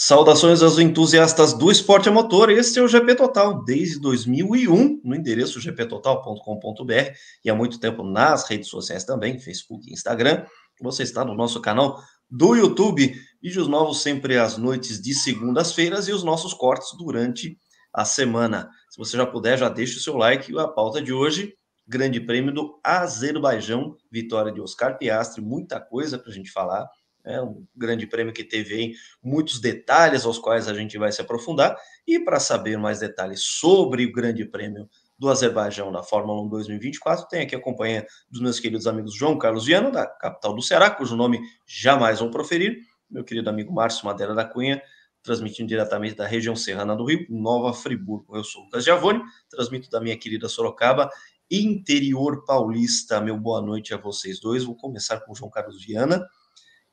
Saudações aos entusiastas do esporte a motor. Este é o GP Total, desde 2001, no endereço gptotal.com.br e há muito tempo nas redes sociais também, Facebook e Instagram. Você está no nosso canal do YouTube, vídeos novos sempre às noites de segundas-feiras e os nossos cortes durante a semana. Se você já puder, já deixe o seu like. E a pauta de hoje, Grande Prêmio do Azerbaijão, vitória de Oscar Piastri, muita coisa para a gente falar. É um grande prêmio que teve aí muitos detalhes aos quais a gente vai se aprofundar. E para saber mais detalhes sobre o grande prêmio do Azerbaijão da Fórmula 1 2024, tem aqui a companhia dos meus queridos amigos João Carlos Viana, da capital do Ceará, cujo nome jamais vou proferir, meu querido amigo Márcio Madeira da Cunha, transmitindo diretamente da região serrana do Rio, Nova Friburgo. Eu sou o Lucas Giavone, transmito da minha querida Sorocaba, interior paulista. Meu boa noite a vocês dois. Vou começar com o João Carlos Viana.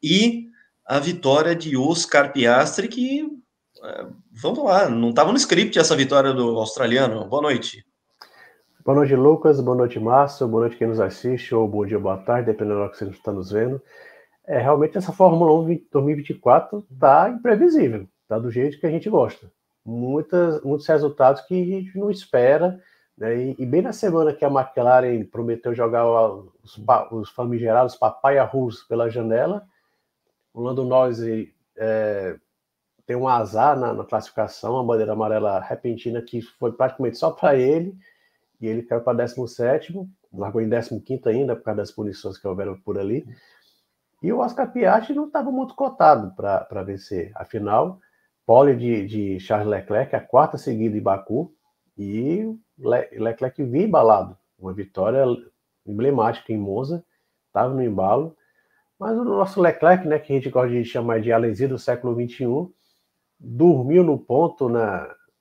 E a vitória de Oscar Piastri, que, vamos lá, não estava no script essa vitória do australiano. Boa noite. Boa noite, Lucas. Boa noite, Márcio. Boa noite quem nos assiste, ou bom dia, boa tarde, dependendo da hora que você está nos vendo. Realmente essa Fórmula 1 2024 está imprevisível, está do jeito que a gente gosta. Muitos resultados que a gente não espera, né? E bem na semana que a McLaren prometeu jogar os famigerados papaya russos pela janela, o Lando Norris tem um azar na classificação, a bandeira amarela repentina que foi praticamente só para ele, e ele caiu para 17º, largou em 15º ainda, por causa das punições que houveram por ali. E o Oscar Piastri não estava muito cotado para vencer. Afinal, pole de Charles Leclerc, a quarta seguida em Baku, e Leclerc vinha embalado. Uma vitória emblemática em Monza, estava no embalo. Mas o nosso Leclerc, né, que a gente gosta de chamar de Alesi do século XXI, dormiu no ponto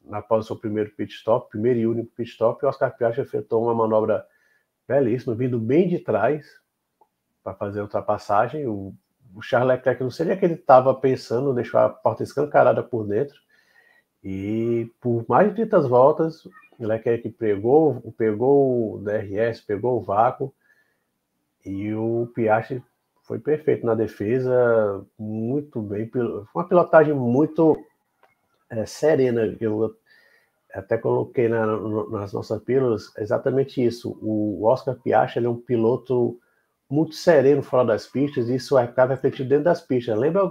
após o seu primeiro pit stop, primeiro e único pit stop, e o Oscar Piastri efetuou uma manobra belíssima, vindo bem de trás para fazer a ultrapassagem. O Charles Leclerc, não sei nem o que ele estava pensando, deixou a porta escancarada por dentro, e por mais de 30 voltas, o Leclerc pegou o DRS, pegou o vácuo, e o Piastri foi perfeito na defesa, muito bem, foi uma pilotagem muito serena. Eu até coloquei nas nossas pílulas exatamente isso. O Oscar Piastri é um piloto muito sereno fora das pistas, e isso acaba refletido dentro das pistas. Lembra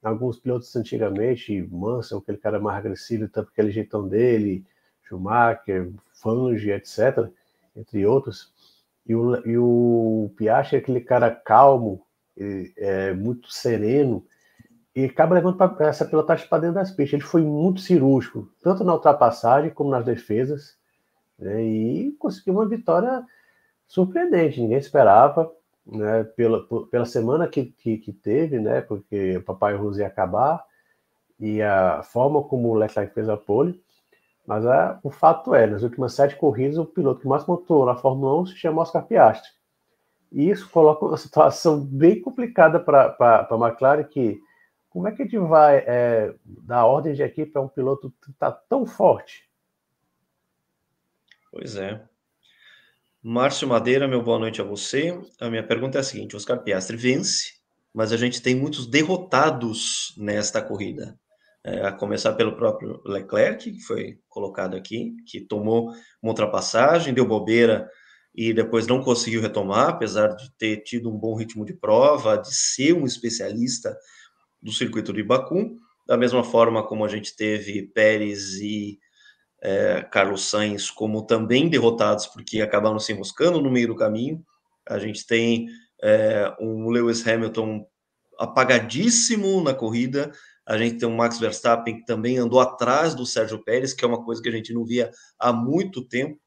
alguns pilotos antigamente, Mansell, aquele cara mais agressivo, tanto aquele jeitão dele, Schumacher, Fangio, etc., entre outros. E o Piastri é aquele cara calmo, muito sereno, e acaba levando essa pilotagem para dentro das pistas. Ele foi muito cirúrgico, tanto na ultrapassagem como nas defesas, né, e conseguiu uma vitória surpreendente. Ninguém esperava, né, pela semana que teve, né, porque o Papai Rose ia acabar, e a forma como o Leclerc fez a pole. Mas o fato nas últimas 7 corridas, o piloto que mais pontuou na Fórmula 1 se chama Oscar Piastri. E isso coloca uma situação bem complicada para a McLaren, que como é que a gente vai dar ordem de equipe a um piloto que está tão forte? Pois é. Márcio Madeira, meu boa noite a você. A minha pergunta é a seguinte: Oscar Piastri vence, mas a gente tem muitos derrotados nesta corrida. A começar pelo próprio Leclerc, que foi colocado aqui, que tomou uma ultrapassagem, deu bobeira e depois não conseguiu retomar, apesar de ter tido um bom ritmo de prova, de ser um especialista do circuito de Baku. Da mesma forma como a gente teve Pérez e Carlos Sainz como também derrotados, porque acabaram se enroscando no meio do caminho. A gente tem um Lewis Hamilton apagadíssimo na corrida. A gente tem um Max Verstappen que também andou atrás do Sérgio Pérez, que é uma coisa que a gente não via há muito tempo.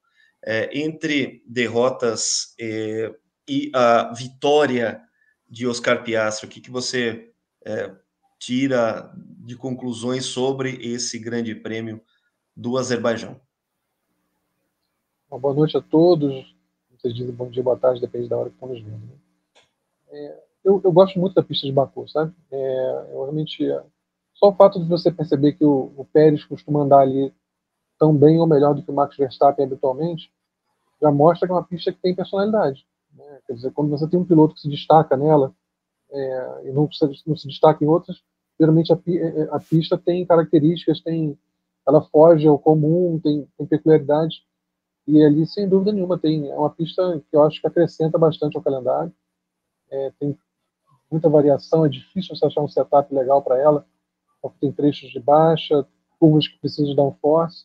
Entre derrotas e a vitória de Oscar Piastri, o que você tira de conclusões sobre esse grande prêmio do Azerbaijão? Uma boa noite a todos. Vocês dizem bom dia, boa tarde, depende da hora que estamos vendo. Né? Eu gosto muito da pista de Baku, sabe? Eu realmente, só o fato de você perceber que o Pérez costuma andar ali tão bem ou melhor do que o Max Verstappen habitualmente, já mostra que é uma pista que tem personalidade. Né? Quer dizer, quando você tem um piloto que se destaca nela e não se destaca em outras, geralmente a pista tem características, ela foge ao comum, tem peculiaridades, e ali, sem dúvida nenhuma, é uma pista que eu acho que acrescenta bastante ao calendário. Tem muita variação, é difícil você achar um setup legal para ela, porque tem trechos de baixa, curvas que precisam de downforce,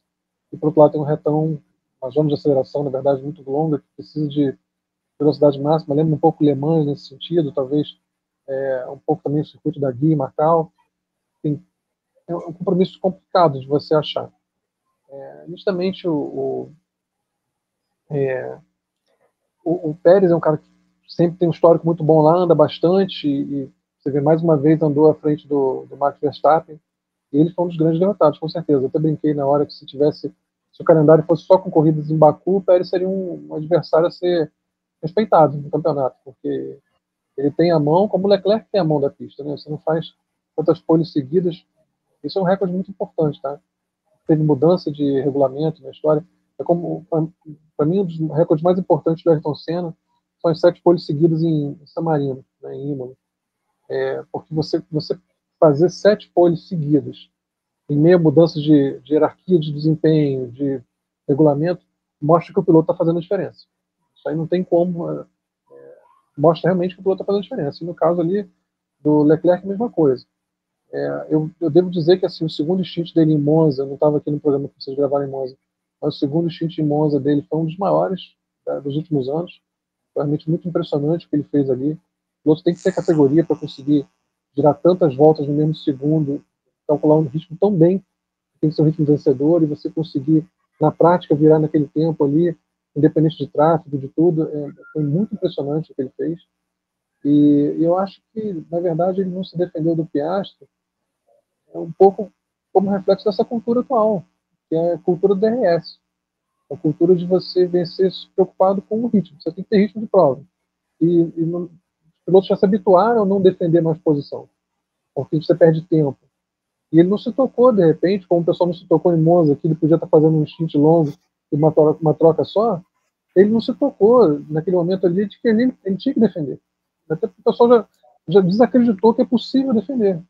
e por outro lado tem um retão, uma zona de aceleração, na verdade, muito longa, que precisa de velocidade máxima, lembra um pouco Le Mans nesse sentido, talvez um pouco também o circuito da Guia, Macau. É um compromisso complicado de você achar. Justamente o Pérez é um cara que sempre tem um histórico muito bom lá, anda bastante, e você vê, mais uma vez andou à frente do Max Verstappen, e ele foi um dos grandes derrotados, com certeza. Eu até brinquei na hora que se o calendário fosse só com corridas em Baku, o Pérez seria um adversário a ser respeitado no campeonato, porque ele tem a mão, como o Leclerc tem a mão da pista, né? Você não faz tantas poles seguidas. Isso é um recorde muito importante, tá? Teve mudança de regulamento na história. Para mim, um dos recordes mais importantes do Ayrton Senna são as 7 poles seguidas em San Marino, né, em Imola. Porque você fazer 7 poles seguidas em meio a mudanças de hierarquia de desempenho, de regulamento, mostra que o piloto está fazendo a diferença. Isso aí não tem como. Mostra realmente que o piloto está fazendo a diferença. E no caso ali do Leclerc, a mesma coisa. Eu devo dizer que assim, o segundo stint dele em Monza, eu não estava aqui no programa que vocês gravaram em Monza, mas o segundo stint em Monza dele foi um dos maiores dos últimos anos. Foi realmente muito impressionante o que ele fez ali. O piloto tem que ter categoria para conseguir girar tantas voltas no mesmo segundo, calcular um ritmo tão bem, tem que ser um ritmo vencedor, e você conseguir, na prática, virar naquele tempo ali, independente de tráfego, de tudo. Foi muito impressionante o que ele fez. E eu acho que, na verdade, ele não se defendeu do Piastri, um pouco como reflexo dessa cultura atual, que é a cultura do DRS. A cultura de você vencer se preocupado com o ritmo. Você tem que ter ritmo de prova. Os pilotos já se habituaram a não defender mais posição, porque você perde tempo. E ele não se tocou, de repente, como o pessoal não se tocou em Monza, que ele podia estar fazendo um stint longo e uma troca só. Ele não se tocou naquele momento ali de que ele tinha que defender. Até porque o pessoal já desacreditou que é possível defender.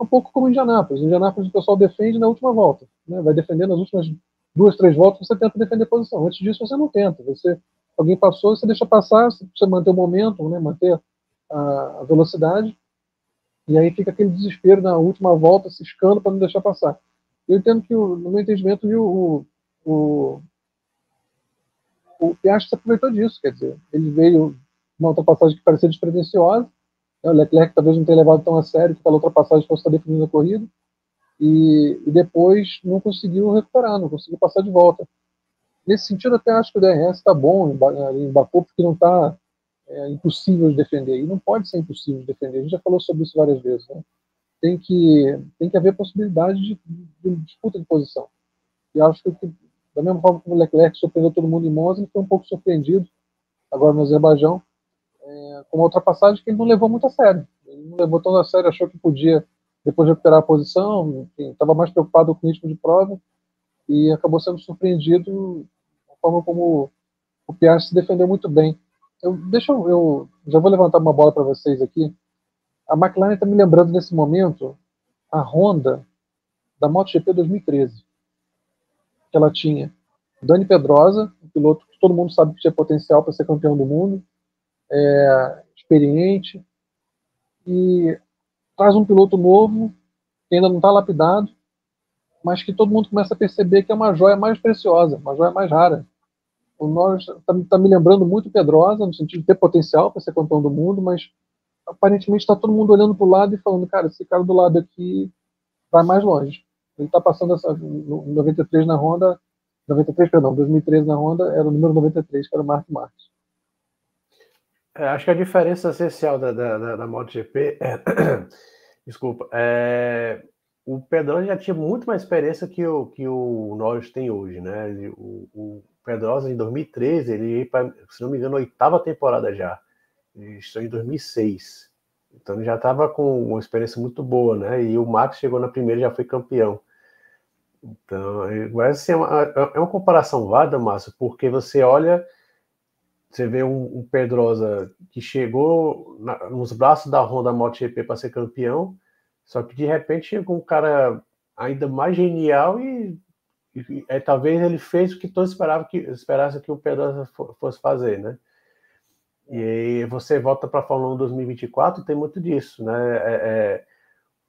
Um pouco como em Indianápolis. Em Indianápolis o pessoal defende na última volta, né? Vai defender nas últimas 2, 3 voltas, você tenta defender a posição. Antes disso você não tenta. Alguém passou, você deixa passar, você manter o momento, né? Manter a velocidade, e aí fica aquele desespero na última volta, ciscando para não deixar passar. Eu entendo que, no meu entendimento, o Piastri se aproveitou disso, quer dizer, ele veio uma ultrapassagem que parecia despretensiosa, né? O Leclerc talvez não tenha levado tão a sério que aquela ultrapassagem fosse estar definindo a corrida, e depois não conseguiu recuperar, não conseguiu passar de volta. Nesse sentido, até acho que o DRS está bom em Baku, porque não está impossível de defender, e não pode ser impossível de defender, a gente já falou sobre isso várias vezes, né? Tem que haver possibilidade de disputa de posição. E acho que, da mesma forma como o Leclerc surpreendeu todo mundo em Monza, ele foi um pouco surpreendido agora no Azerbaijão, com uma ultrapassagem que ele não levou muito a sério. Ele não levou tão a sério, achou que podia depois recuperar a posição, estava mais preocupado com o ritmo de prova, e acabou sendo surpreendido da forma como o Piastri se defendeu muito bem. Eu já vou levantar uma bola para vocês aqui. A McLaren está me lembrando nesse momento a Honda da MotoGP 2013, que ela tinha Dani Pedrosa, um piloto que todo mundo sabe que tinha potencial para ser campeão do mundo, experiente, e traz um piloto novo, que ainda não está lapidado, mas que todo mundo começa a perceber que é uma joia mais preciosa, uma joia mais rara. O Norris está me lembrando muito Pedrosa, no sentido de ter potencial para ser campeão do mundo, mas aparentemente está todo mundo olhando para o lado e falando, cara, esse cara do lado aqui vai mais longe. Ele está passando no 93 na Honda, 2013 na Honda, era o número 93, que era o Marc Marques. Acho que a diferença essencial da MotoGP desculpa, o Pedrosa já tinha muito mais experiência que o Norris tem hoje, né? O Pedrosa, em 2013, ele ia para, se não me engano, a 8ª temporada já. Estou em 2006. Então ele já estava com uma experiência muito boa, né? E o Max chegou na primeira e já foi campeão. Então, assim, é uma comparação válida, Márcio, porque você olha, você vê um Pedrosa que chegou nos braços da Honda MotoGP para ser campeão, Só que de repente chegou um cara ainda mais genial e talvez ele fez o que todos esperassem que o Pedrosa fosse fazer, né? E aí você volta para a Fórmula 1 2024 e tem muito disso, né?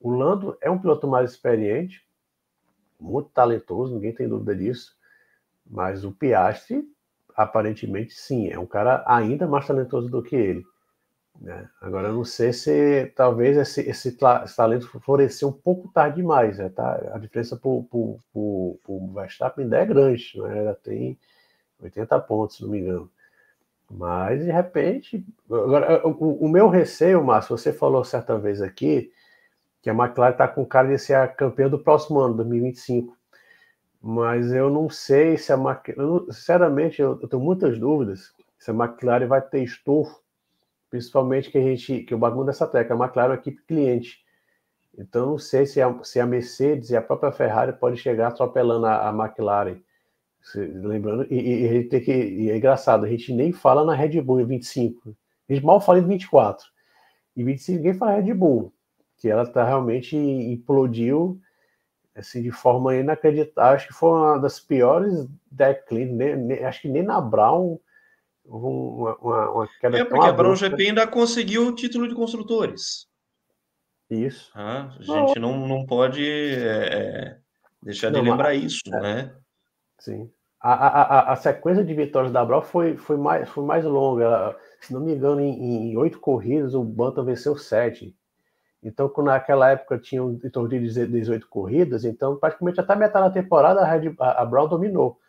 O Lando é um piloto mais experiente, muito talentoso, ninguém tem dúvida disso, mas o Piastri, aparentemente, sim, é um cara ainda mais talentoso do que ele. Né? Agora, eu não sei se talvez esse talento floresceu um pouco tarde demais. Né? Tá? A diferença para o Verstappen ainda é grande, né? Ela tem 80 pontos, se não me engano. Mas, de repente... Agora, o meu receio, Márcio, você falou certa vez aqui que a McLaren está com cara de ser a campeã do próximo ano, 2025. Mas eu não sei se a McLaren... Sinceramente, eu tenho muitas dúvidas se a McLaren vai ter estofo, principalmente que o bagulho dessa tecla, a McLaren é uma equipe cliente. Então, não sei se a Mercedes e a própria Ferrari podem chegar atropelando a McLaren. Lembrando, e a gente tem que... E é engraçado, a gente nem fala na Red Bull em 25. A gente mal fala em 24. Em 25 ninguém fala Red Bull, que ela realmente implodiu assim, de forma inacreditável. Acho que foi uma das piores declínios. Acho que nem na Brown uma queda tão porque a Brown abrupta. GP ainda conseguiu o título de construtores. Isso. A gente não pode deixar de lembrar isso, né? Sim. A sequência de vitórias da Brown foi mais longa. Se não me engano, em 8 corridas, o Bantam venceu 7. Então, quando naquela época tinham em torno de 18 corridas, então praticamente até metade da temporada a Brown dominou.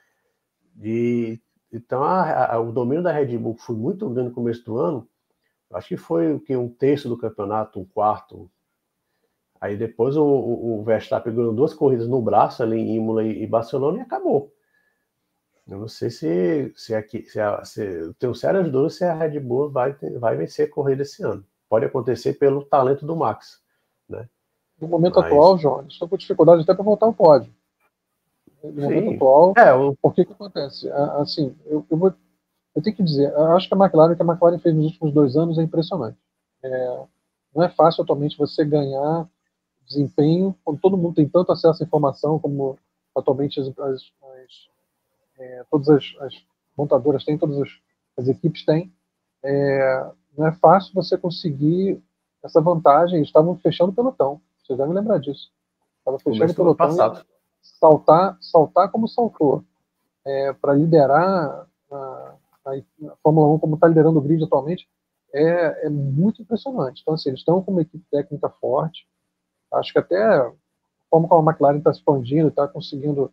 Então, o domínio da Red Bull foi muito grande no começo do ano. Acho que foi um terço do campeonato, um quarto. Aí depois o Verstappen ganhou 2 corridas no braço, ali em Imola e Barcelona, e acabou. Eu não sei se eu tenho sérias dúvidas se a Red Bull vai vencer a corrida esse ano. Pode acontecer pelo talento do Max, né? No momento atual, João, eles estão com dificuldade até para voltar ao pódio. No momento atual, por que acontece? Assim, eu tenho que dizer, eu acho que a McLaren fez nos últimos 2 anos é impressionante. Não é fácil atualmente você ganhar desempenho quando todo mundo tem tanto acesso à informação como atualmente todas as montadoras têm, todas as equipes têm. Não é fácil você conseguir essa vantagem. Eles estavam fechando o pelotão. Vocês devem lembrar disso. Estava fechando o pelotão passado. E saltar como saltou. Para liderar a Fórmula 1 como está liderando o grid atualmente, é muito impressionante. Então, assim, eles estão com uma equipe técnica forte. Acho que até a forma como a McLaren está expandindo, está conseguindo,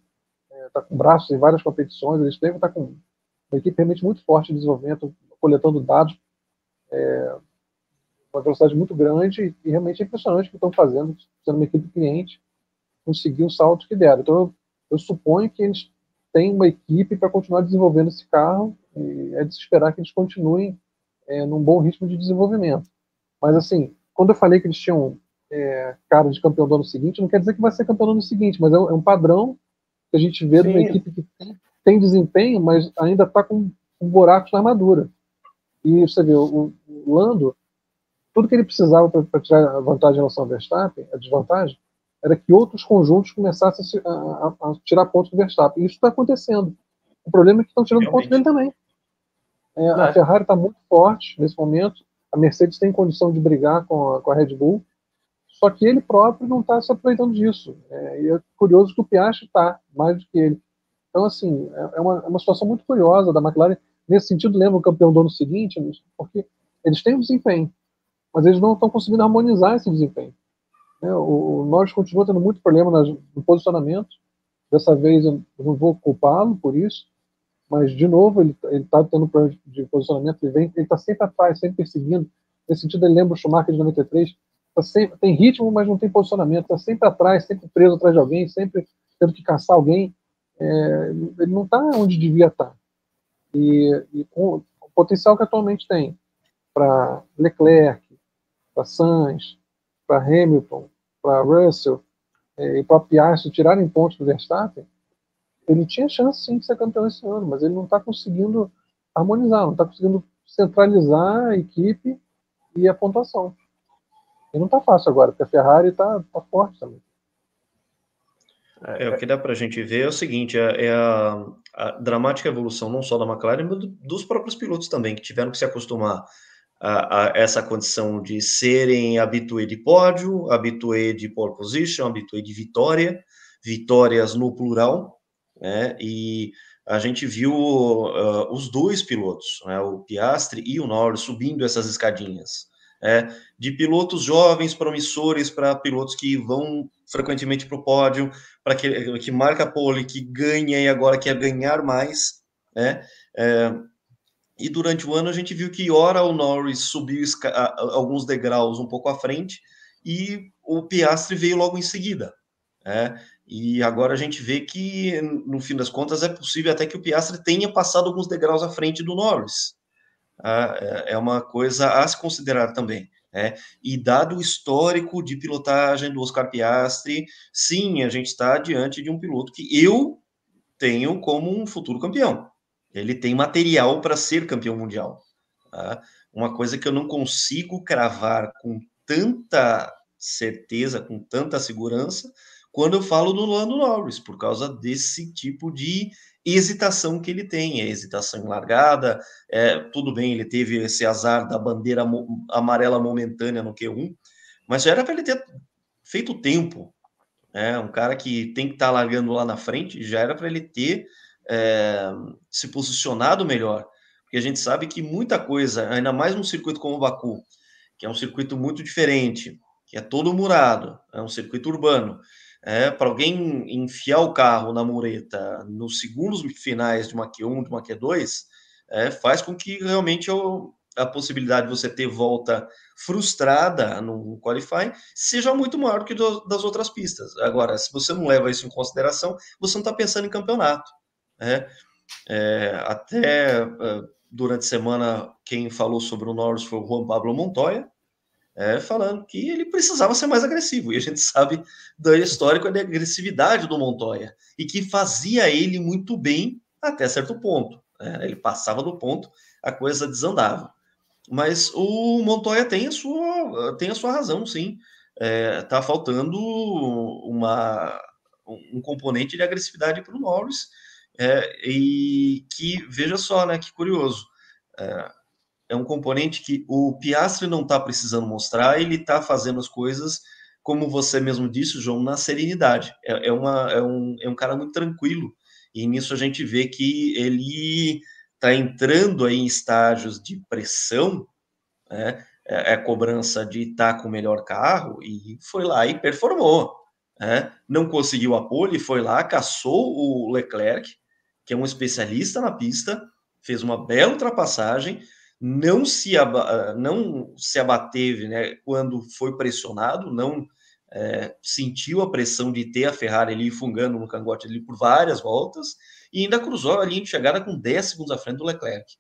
está com braços em várias competições, eles devem estar com uma equipe realmente muito forte de desenvolvimento, coletando dados, uma velocidade muito grande, e realmente é impressionante o que estão fazendo, sendo uma equipe cliente, conseguir o salto que deram. Então, eu suponho que eles têm uma equipe para continuar desenvolvendo esse carro, e é de se esperar que eles continuem num bom ritmo de desenvolvimento. Mas, assim, quando eu falei que eles tinham cara de campeão do ano seguinte, não quer dizer que vai ser campeão do ano seguinte, mas é um padrão que a gente vê de uma equipe que tem desempenho, mas ainda está com buracos na armadura. E você vê, o Lando, tudo que ele precisava para tirar a vantagem em relação ao Verstappen, a desvantagem, era que outros conjuntos começassem a tirar pontos do Verstappen. E isso está acontecendo. O problema é que estão tirando pontos dele também. A Ferrari está muito forte nesse momento. A Mercedes tem condição de brigar com a Red Bull. Só que ele próprio não está se aproveitando disso. E é curioso que o Piastri está, mais do que ele. Então, assim, é uma situação muito curiosa da McLaren. Nesse sentido, lembra o campeão do ano seguinte, porque eles têm um desempenho, mas eles não estão conseguindo harmonizar esse desempenho. O Norris continua tendo muito problema no posicionamento. Dessa vez eu não vou culpá-lo por isso, mas, de novo, ele está tendo problema de posicionamento. Ele está sempre atrás, sempre perseguindo. Nesse sentido, ele lembra o Schumacher de 93. Tem ritmo, mas não tem posicionamento. Está sempre atrás, sempre preso atrás de alguém, sempre tendo que caçar alguém. Ele não está onde devia estar. E com o potencial que atualmente tem para Leclerc, para Sainz, para Hamilton, para Russell e para Piastri tirarem pontos do Verstappen, ele tinha chance sim de ser campeão esse ano, mas ele não está conseguindo harmonizar, não está conseguindo centralizar a equipe e a pontuação. E não está fácil agora, porque a Ferrari está forte também. O que dá para a gente ver é o seguinte, a dramática evolução não só da McLaren, mas dos próprios pilotos também, que tiveram que se acostumar a essa condição de serem habitué de pódio, habitué de pole position, habitué de vitória, vitórias no plural, né? E a gente viu os dois pilotos, né, o Piastri e o Norris, subindo essas escadinhas, de pilotos jovens, promissores, para pilotos que vão frequentemente para o pódio, para que marca pole, que ganha e agora quer ganhar mais, né? E durante o ano a gente viu que ora o Norris subiu alguns degraus um pouco à frente e o Piastri veio logo em seguida. E agora a gente vê que, no fim das contas, é possível até que o Piastri tenha passado alguns degraus à frente do Norris. É uma coisa a se considerar também. E dado o histórico de pilotagem do Oscar Piastri, sim, a gente está diante de um piloto que eu tenho como um futuro campeão. Ele tem material para ser campeão mundial. Tá? Uma coisa que eu não consigo cravar com tanta certeza, com tanta segurança, quando eu falo do Lando Norris, por causa desse tipo de hesitação que ele tem, a hesitação em largada, tudo bem, ele teve esse azar da bandeira amarela momentânea no Q1, mas já era para ele ter feito tempo, um cara que tem que estar largando lá na frente, já era para ele ter se posicionado melhor, porque a gente sabe que muita coisa, ainda mais num circuito como o Baku, que é um circuito muito diferente, que é todo murado, é um circuito urbano, para alguém enfiar o carro na mureta nos segundos finais de uma Q1, de uma Q2, faz com que realmente a possibilidade de você ter volta frustrada no qualifying seja muito maior do que das outras pistas. Agora, se você não leva isso em consideração, você não está pensando em campeonato. Até durante a semana, quem falou sobre o Norris foi o Juan Pablo Montoya, falando que ele precisava ser mais agressivo. E a gente sabe da histórica da agressividade do Montoya, e que fazia ele muito bem até certo ponto. Ele passava do ponto, a coisa desandava. Mas o Montoya tem a sua razão, sim. Tá faltando um componente de agressividade para o Norris, e que, veja só, né, que curioso, é um componente que o Piastri não está precisando mostrar, ele está fazendo as coisas, como você mesmo disse, João, na serenidade. É um cara muito tranquilo, e nisso a gente vê que ele está entrando aí em estágios de pressão, a cobrança de estar com o melhor carro, e foi lá e performou. Não conseguiu a pole, foi lá, caçou o Leclerc, que é um especialista na pista, fez uma bela ultrapassagem, não se abateve, né, quando foi pressionado, não sentiu a pressão de ter a Ferrari ali fungando no cangote ali por várias voltas, e ainda cruzou a linha de chegada com 10 segundos à frente do Leclerc.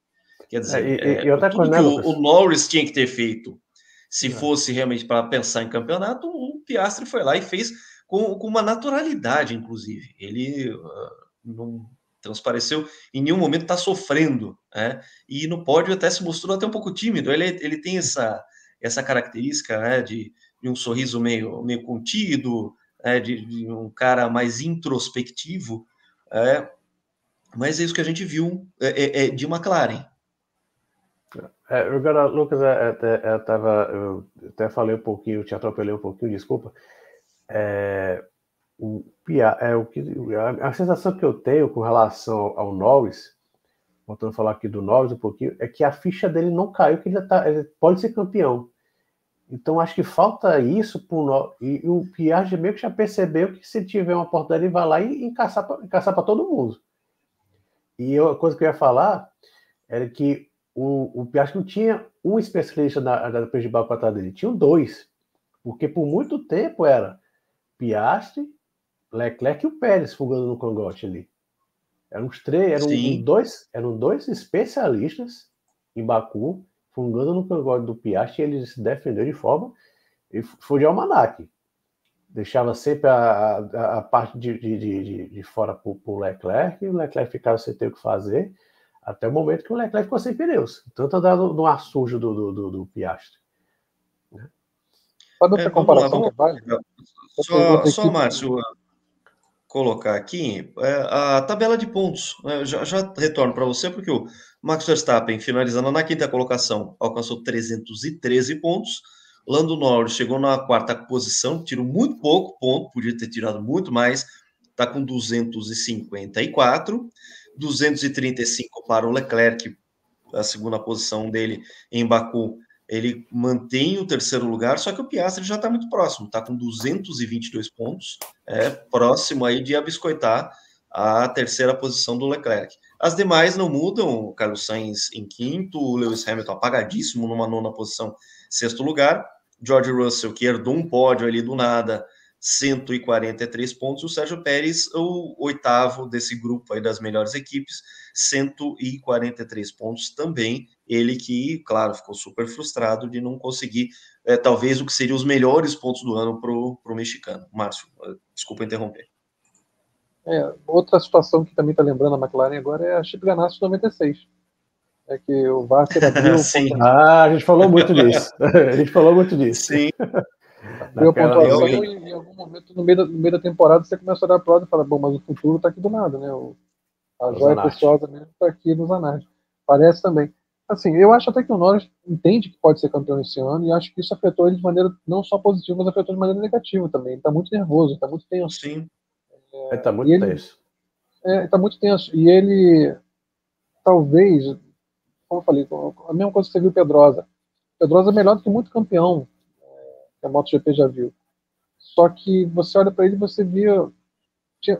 Quer dizer, e outra tudo coisa, que né, o Norris tinha que ter feito, se fosse realmente para pensar em campeonato, o Piastri foi lá e fez com uma naturalidade, inclusive. Ele não transpareceu em nenhum momento, está sofrendo, e no pódio até se mostrou até um pouco tímido. Ele tem essa característica, de um sorriso meio contido, de um cara mais introspectivo, mas é isso que a gente viu de McLaren. Agora, Lucas, eu até falei um pouquinho, te atropelei um pouquinho, desculpa. A sensação que eu tenho com relação ao Norris, voltando a falar aqui do Norris um pouquinho, é que a ficha dele não caiu, que ele pode ser campeão. Então acho que falta isso pro Norris, e o Piastri meio que já percebeu que se tiver uma oportunidade ele vai lá e encaçar para todo mundo. E a coisa que eu ia falar era que o Piastri não tinha um especialista da pista de barco para trás dele, tinha dois, porque por muito tempo era Piastri, Leclerc e o Pérez fugando no cangote ali. Eram os três, eram dois especialistas em Baku, fungando no cangote do Piastri, e ele se defendeu de forma. E foi de almanaque. Deixava sempre a parte de fora para o Leclerc, e o Leclerc ficava sem ter o que fazer, até o momento que o Leclerc ficou sem pneus. Tanto andar no ar sujo do Piastri. Sabe outra Vamos lá, comparação que é válida? só Márcio, colocar aqui a tabela de pontos. Já retorno para você, porque o Max Verstappen, finalizando na quinta colocação, alcançou 313 pontos. Lando Norris chegou na quarta posição, tirou muito pouco ponto, podia ter tirado muito mais, está com 254. 235 para o Leclerc, a segunda posição dele em Baku. Ele mantém o terceiro lugar, só que o Piastri já está muito próximo, está com 222 pontos, próximo aí de abiscoitar a terceira posição do Leclerc. As demais não mudam, o Carlos Sainz em quinto, o Lewis Hamilton apagadíssimo numa nona posição, sexto lugar, George Russell, que herdou um pódio ali do nada, 143 pontos, e o Sérgio Pérez, o oitavo desse grupo aí das melhores equipes, 143 pontos também. Ele que, claro, ficou super frustrado de não conseguir, talvez, o que seriam os melhores pontos do ano para o mexicano. Márcio, desculpa interromper. Outra situação que também está lembrando a McLaren agora é a Chip Ganassi de 96. É que o Vasser abriu... Sim. A gente falou muito disso. A gente falou muito disso. Sim. Abriu a pontuação e em algum momento, no meio da temporada, você começa a olhar para o lado e fala, bom, mas o futuro está aqui do nada, né? A joia preciosa mesmo está aqui nos anais. Parece também. Assim, eu acho até que o Norris entende que pode ser campeão esse ano e acho que isso afetou ele de maneira não só positiva, mas afetou de maneira negativa também. Ele está muito nervoso, está muito tenso. Sim. Ele está muito tenso. Está muito tenso. E ele, talvez, como eu falei, a mesma coisa que você viu o Pedrosa. Pedrosa é melhor do que muito campeão que a MotoGP já viu. Só que você olha para ele e você via...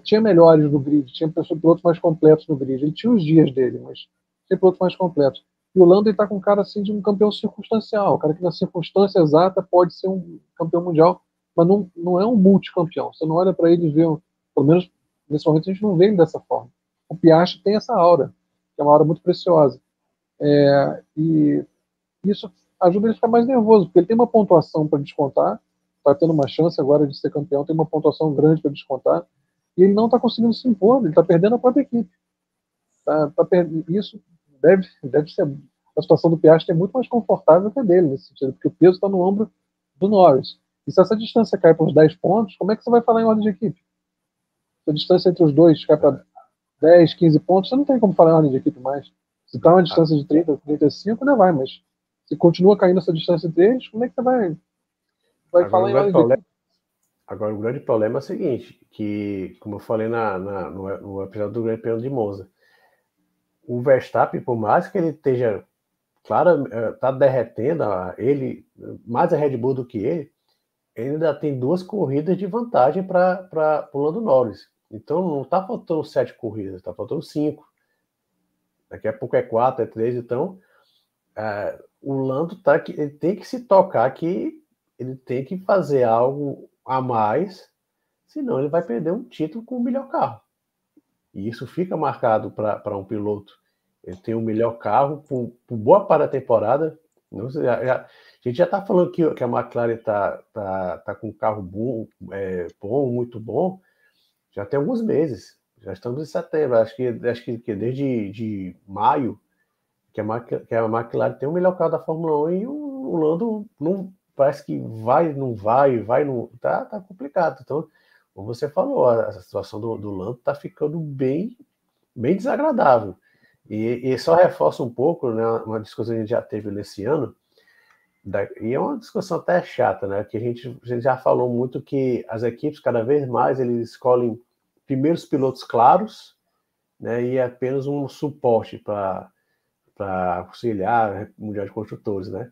Tinha melhores no grid, tinha pilotos mais completos no grid. Ele tinha os dias dele, mas tinha pilotos mais completos. E o Lando está com um cara assim de um campeão circunstancial. Um cara que na circunstância exata pode ser um campeão mundial, mas não é um multicampeão. Você não olha para ele e vê, pelo menos nesse momento a gente não vê ele dessa forma. O Piastri tem essa aura, que é uma aura muito preciosa. E isso ajuda ele a ficar mais nervoso, porque ele tem uma pontuação para descontar, está tendo uma chance agora de ser campeão, tem uma pontuação grande para descontar, e ele não está conseguindo se impor, ele está perdendo a própria equipe. Isso deve ser... A situação do Piastri é muito mais confortável que a dele, nesse sentido, porque o peso está no ombro do Norris. E se essa distância cai para uns 10 pontos, como é que você vai falar em ordem de equipe? Se a distância entre os dois cai para 10, 15 pontos, você não tem como falar em ordem de equipe mais. Se está uma distância de 30, 35, não vai, mas se continua caindo essa distância entre eles, como é que você vai falar em ordem de equipe? Agora, o grande problema é o seguinte, que, como eu falei no episódio do Grande Prêmio de Monza, o Verstappen, por mais que ele esteja, claro, está derretendo, ele, mais a Red Bull do que ele ainda tem 2 corridas de vantagem para o Lando Norris. Então, não está faltando 7 corridas, está faltando 5. Daqui a pouco é 4, é 3, então o Lando ele tem que se tocar que ele tem que fazer algo a mais, senão ele vai perder um título com o melhor carro. E isso fica marcado para um piloto. Ele tem o melhor carro por boa parte da temporada. A gente já está falando que a McLaren tá com um carro bom, muito bom, já tem alguns meses. Já estamos em setembro. Acho que desde de maio que a McLaren tem o melhor carro da Fórmula 1 e o Lando não parece que não vai, tá complicado. Então, como você falou, a situação do Lando tá ficando bem desagradável. E só reforça um pouco, né, uma discussão que a gente já teve nesse ano, e é uma discussão até chata, né, que a gente já falou muito que as equipes, cada vez mais, eles escolhem primeiros pilotos claros, né, e apenas um suporte para auxiliar o Mundial de Construtores, né.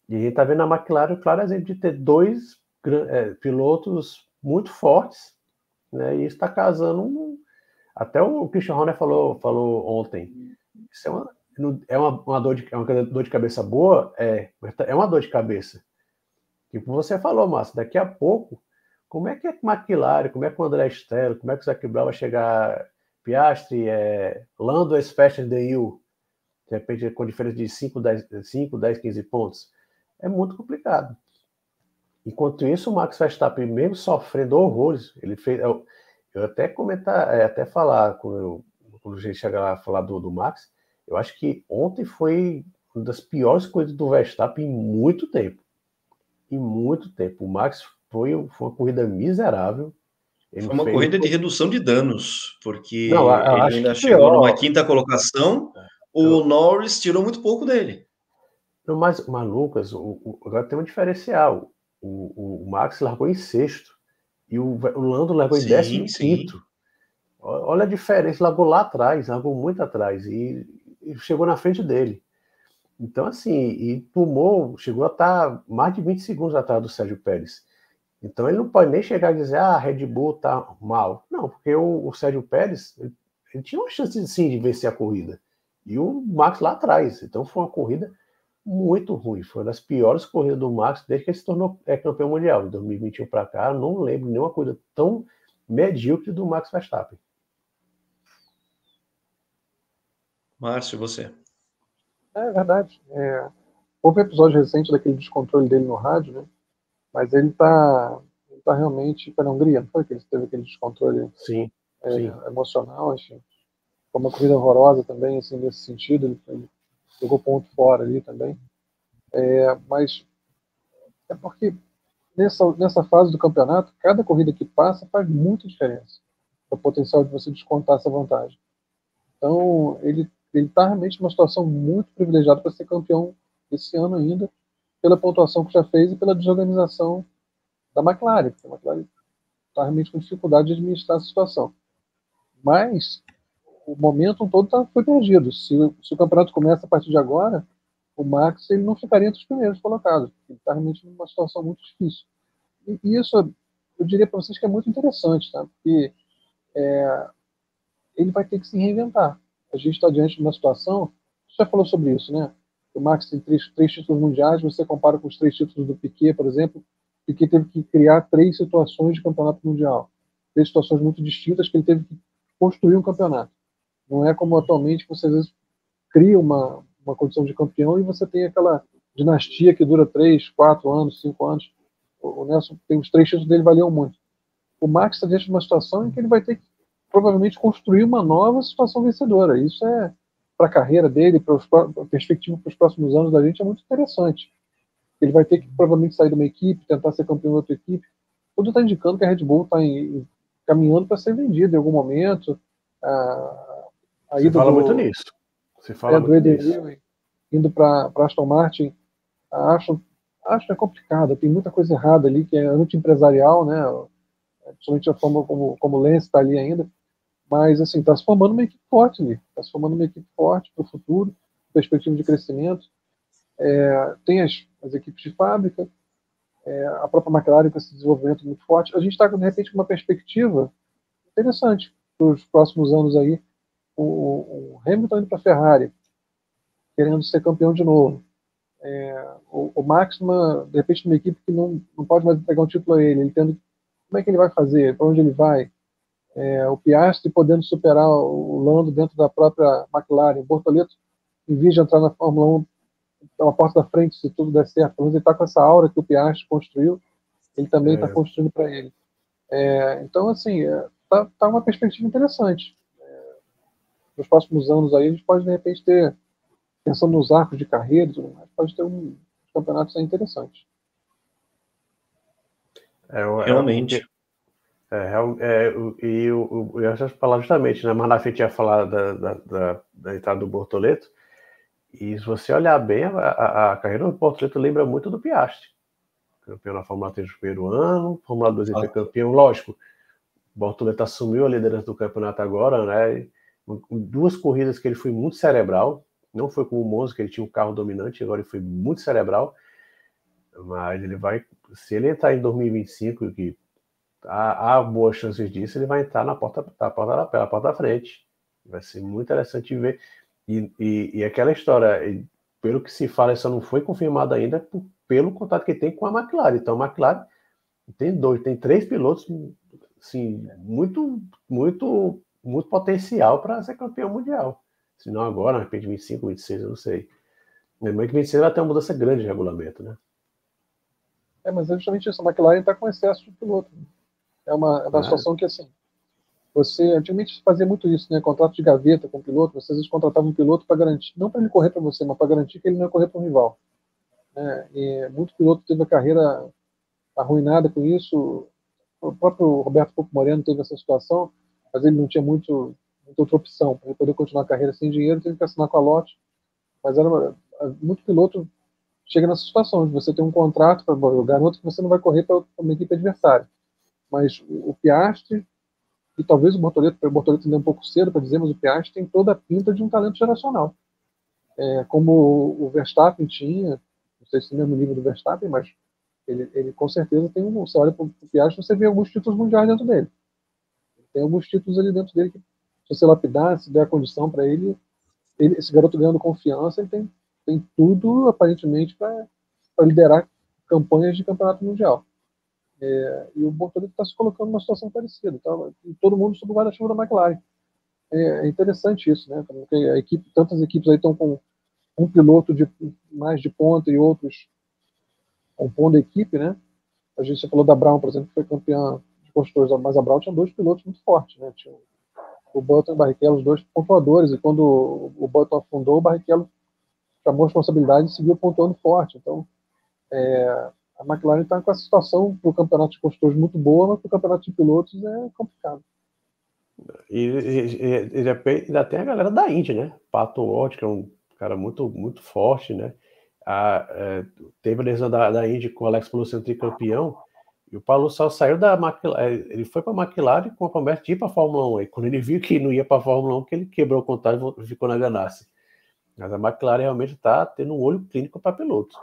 E a gente está vendo a McLaren, claro exemplo de ter 2 pilotos muito fortes, né, e está casando até o Christian Horner falou ontem. Isso é uma dor de cabeça boa? É uma dor de cabeça. E como você falou, Márcio, daqui a pouco, como é que a McLaren, como é que o André Stella, como é que o Zac Brown vai chegar, Piastri, Lando as fast than you, de repente com diferença de 5, 10, 15 pontos? É muito complicado. Enquanto isso, o Max Verstappen, mesmo sofrendo horrores, ele fez... Eu até falar, quando a gente chegar lá a falar do Max, eu acho que ontem foi uma das piores coisas do Verstappen em muito tempo. em muito tempo. O Max foi uma corrida miserável. Foi uma corrida de redução de danos, porque Não, eu ele acho ainda que chegou numa pior. quinta colocação, o Norris tirou muito pouco dele. Não, mas Lucas, agora tem um diferencial. O Max largou em sexto e o Lando largou em 15º. Olha a diferença, largou lá atrás, largou muito atrás e chegou na frente dele. Então, assim, e chegou a estar mais de 20 segundos atrás do Sérgio Pérez. Então ele não pode nem chegar a dizer, a Red Bull tá mal. Não, porque o Sérgio Pérez, ele tinha uma chance sim de vencer a corrida. E o Max lá atrás. Então foi uma corrida muito ruim. Foi uma das piores corridas do Max desde que ele se tornou campeão mundial. De 2021 para cá, não lembro nenhuma corrida tão medíocre do Max Verstappen. Márcio, você. É verdade. Houve um episódio recente daquele descontrole dele no rádio, né? Mas ele tá realmente... Foi na Hungria, não foi que ele teve aquele descontrole sim. emocional, enfim. Foi uma corrida horrorosa também, assim, nesse sentido. Ele jogou ponto fora ali também. Mas é porque nessa fase do campeonato, cada corrida que passa faz muita diferença. O potencial de você descontar essa vantagem. Então, ele está realmente numa situação muito privilegiada para ser campeão esse ano ainda, pela pontuação que já fez e pela desorganização da McLaren, porque a McLaren está realmente com dificuldade de administrar a situação. Mas o momento todo foi perdido. Se o campeonato começa a partir de agora, o Max ele não ficaria entre os primeiros colocados. Ele está realmente numa situação muito difícil. E isso, eu diria para vocês que é muito interessante, tá? Porque ele vai ter que se reinventar. A gente está diante de uma situação, você já falou sobre isso, né? O Max tem três títulos mundiais, você compara com os 3 títulos do Piquet, por exemplo. O Piquet teve que criar 3 situações de campeonato mundial. 3 situações muito distintas que ele teve que construir um campeonato. Não é como atualmente você às vezes cria uma condição de campeão e você tem aquela dinastia que dura 3, 4 anos, 5 anos. O Nelson tem os 3 títulos dele, valiam muito. O Max está diante de uma situação em que ele vai ter que provavelmente construir uma nova situação vencedora. Isso para a carreira dele, para a perspectiva para os próximos anos da gente, é muito interessante. Ele vai ter que provavelmente sair de uma equipe, tentar ser campeão de outra equipe. Tudo está indicando que a Red Bull está caminhando para ser vendida em algum momento. Você fala muito nisso. Você fala muito nisso. Indo para Aston Martin, acho que é complicado. Tem muita coisa errada ali, que é anti-empresarial, né? Principalmente a forma como o Lance está ali ainda. Mas, assim, está se formando uma equipe forte ali. Está se formando uma equipe forte para o futuro, perspectiva de crescimento. Tem as equipes de fábrica, a própria McLaren com esse desenvolvimento muito forte. A gente está, de repente, com uma perspectiva interessante para os próximos anos aí. O Hamilton indo para a Ferrari, querendo ser campeão de novo. O Max, de repente, numa equipe que não pode mais entregar um título a ele tendo como é que ele vai fazer, para onde ele vai. O Piastri podendo superar o Lando dentro da própria McLaren. O Bortoleto, em vez de entrar na Fórmula 1 pela porta da frente, se tudo der certo, mas ele está com essa aura que o Piastri construiu, ele também está construindo para ele. Então, assim, tá uma perspectiva interessante. Nos próximos anos aí, a gente pode, de repente, pensando nos arcos de carreira e tudo mais, pode ter um campeonato interesante. Realmente. E eu já falar justamente, né? Mas na frente ia falar da entrada do Bortoleto. E se você olhar bem, a carreira do Bortoleto lembra muito do Piastri. Campeão na Fórmula 3 no primeiro ano, Fórmula 2 ele foi campeão, lógico. O Bortoleto assumiu a liderança do campeonato agora, né? Em 2 corridas que ele foi muito cerebral. Não foi como o Monza, que ele tinha um carro dominante, agora ele foi muito cerebral. Mas ele vai, se ele entrar em 2025, que há boas chances disso, ele vai entrar na porta da frente. Vai ser muito interessante ver. E aquela história, pelo que se fala, isso não foi confirmado ainda pelo contato que tem com a McLaren. Então a McLaren tem 3 pilotos assim, muito potencial para ser campeão mundial. Se não agora, de repente 25, 26, eu não sei. Mas que 26 vai ter uma mudança grande de regulamento, né? Mas é justamente isso. A McLaren está com excesso de piloto. É uma situação que, assim, você antigamente fazia muito isso, né? Contrato de gaveta com o piloto, você às vezes contratava um piloto para garantir, não para ele correr para você, mas para garantir que ele não ia correr para um rival. né? E muito piloto teve a carreira arruinada com isso. O próprio Roberto Couto Moreno teve essa situação, mas ele não tinha muita outra opção. Para ele poder continuar a carreira sem dinheiro, teve que assinar com a Lotte. Mas muito piloto chega nessa situação, de você ter um contrato para o garoto que você não vai correr para uma equipe adversária. Mas o Piastri, e talvez o Bortoleto ainda é um pouco cedo para dizer, mas o Piastri tem toda a pinta de um talento geracional. Como o Verstappen tinha, não sei se é o mesmo nível do Verstappen, mas ele com certeza tem você olha para o Piastri, você vê alguns títulos mundiais dentro dele. Tem alguns títulos ali dentro dele que, se você lapidar, se der a condição para ele, esse garoto ganhando confiança, ele tem tudo, aparentemente, para liderar campanhas de campeonato mundial. E o Bortoleto está se colocando numa situação parecida. Tá? E todo mundo sob o guarda-chuva da McLaren. É interessante isso, né? Porque tantas equipes aí estão com um piloto mais de ponta e outros compondo a equipe, né? A gente falou da Brown, por exemplo, que foi campeã de construtores, mas a Brown tinha dois pilotos muito fortes, né? Tinha o Button e o Barrichello, os dois pontuadores, e quando o Button afundou, o Barrichello chamou a responsabilidade e seguiu pontuando forte. Então, a McLaren está com essa situação para o campeonato de construtores muito boa, mas para o campeonato de pilotos é complicado. E ainda tem a galera da Indy, né? Pato Ward, que é um cara muito, muito forte, né? Teve a lesão da Indy com o Alex Palou sendo tricampeão, e o Palou só saiu da McLaren, ele foi para a McLaren com a promessa de ir para a Fórmula 1. E quando ele viu que não ia para a Fórmula 1, que ele quebrou o contrato e ficou na Ganassi. Mas a McLaren realmente está tendo um olho clínico para piloto.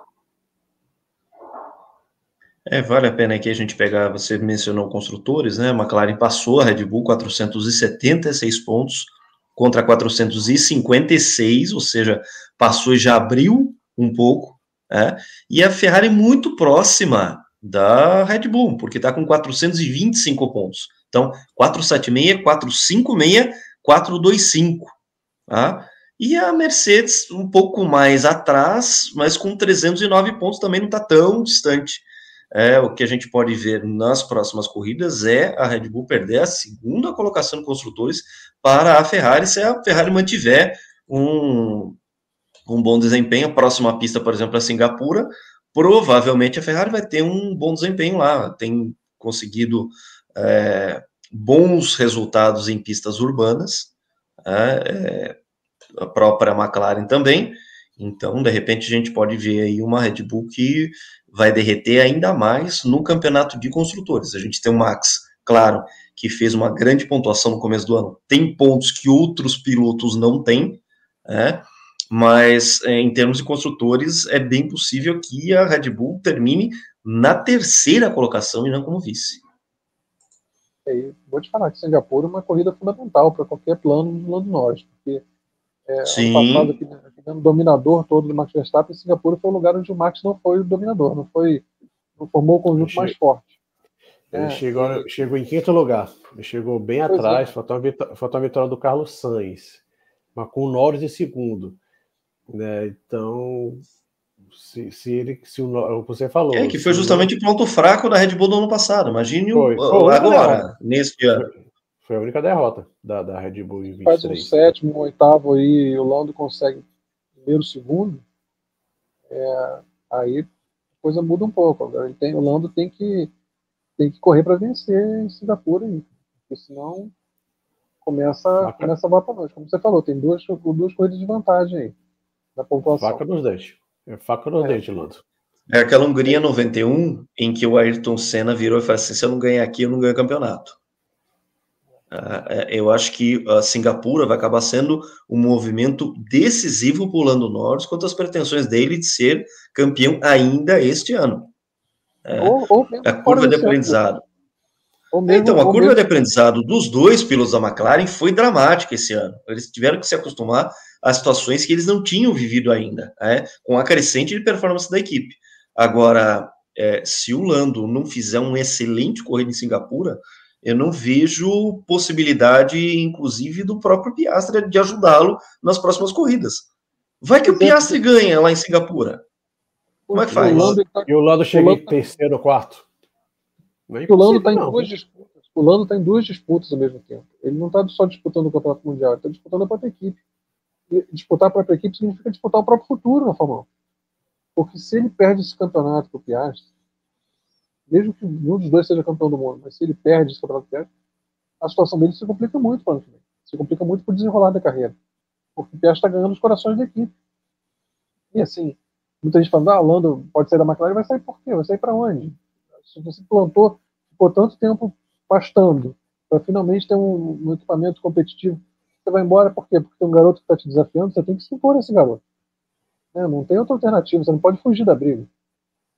Vale a pena aqui a gente pegar, você mencionou construtores, né? A McLaren passou a Red Bull 476 pontos contra 456, ou seja, passou e já abriu um pouco, né? E a Ferrari muito próxima da Red Bull, porque está com 425 pontos. Então, 476, 456, 425, tá? E a Mercedes um pouco mais atrás, mas com 309 pontos também não está tão distante. O que a gente pode ver nas próximas corridas é a Red Bull perder a segunda colocação de construtores para a Ferrari, se a Ferrari mantiver um bom desempenho. A próxima pista, por exemplo, é Singapura, provavelmente a Ferrari vai ter um bom desempenho lá, tem conseguido bons resultados em pistas urbanas, a própria McLaren também. Então, de repente, a gente pode ver aí uma Red Bull que vai derreter ainda mais no campeonato de construtores. A gente tem o Max, claro, que fez uma grande pontuação no começo do ano. Tem pontos que outros pilotos não têm, mas em termos de construtores, é bem possível que a Red Bull termine na terceira colocação e não como vice. Vou te falar que Singapura é uma corrida fundamental para qualquer plano do Lando Norris, porque ano passado, aqui no dominador todo do Max Verstappen, Singapura foi o lugar onde o Max não foi o dominador, não formou o conjunto mais forte. Ele chegou em quinto lugar, ele chegou bem atrás, faltou a vitória do Carlos Sainz, mas com o Norris em segundo. Né? Então, você falou... que foi justamente o ponto fraco da Red Bull do ano passado, imagine agora, neste ano. Foi a única derrota da Red Bull em 23. Faz um sétimo, um oitavo aí, e o Lando consegue primeiro, segundo, aí a coisa muda um pouco. Agora o Lando tem que correr para vencer em Singapura, aí, porque senão começa a voar para nós. Como você falou, tem duas corridas de vantagem aí na pontuação. Faca nos dentes. Faca nos dentes, Lando. É aquela Hungria 91 em que o Ayrton Senna virou e falou assim: se eu não ganhar aqui, eu não ganho o campeonato. Eu acho que a Singapura vai acabar sendo um movimento decisivo para o Lando Norris quanto às pretensões dele de ser campeão ainda este ano. A curva de aprendizado. Então, a curva de aprendizado dos dois pilotos da McLaren foi dramática esse ano. Eles tiveram que se acostumar a situações que eles não tinham vivido ainda, com a crescente de performance da equipe. Agora, se o Lando não fizer uma excelente corrida em Singapura, eu não vejo possibilidade, inclusive, do próprio Piastri de ajudá-lo nas próximas corridas. Vai que o Piastri ganha lá em Singapura. Como é que faz? E o Lando chega em terceiro ou quarto. O Lando está em duas disputas. O Lando está em duas disputas ao mesmo tempo. Ele não está só disputando o campeonato mundial, ele está disputando a própria equipe. E disputar a própria equipe significa disputar o próprio futuro na Fórmula 1. Porque se ele perde esse campeonato para o Piastri, mesmo que nenhum dos dois seja campeão do mundo, mas se ele perde esse campeonato para o Piastri, a situação dele se complica muito para o ano que vem. Se complica muito para o desenrolar da carreira. Porque o Piastri está ganhando os corações da equipe. E assim, muita gente falando, o Lando pode sair da McLaren, vai sair por quê? Vai sair para onde? Se você plantou, ficou tanto tempo pastando, para finalmente ter um equipamento competitivo, você vai embora por quê? Porque tem um garoto que está te desafiando, você tem que se impor a esse garoto. Não tem outra alternativa, você não pode fugir da briga.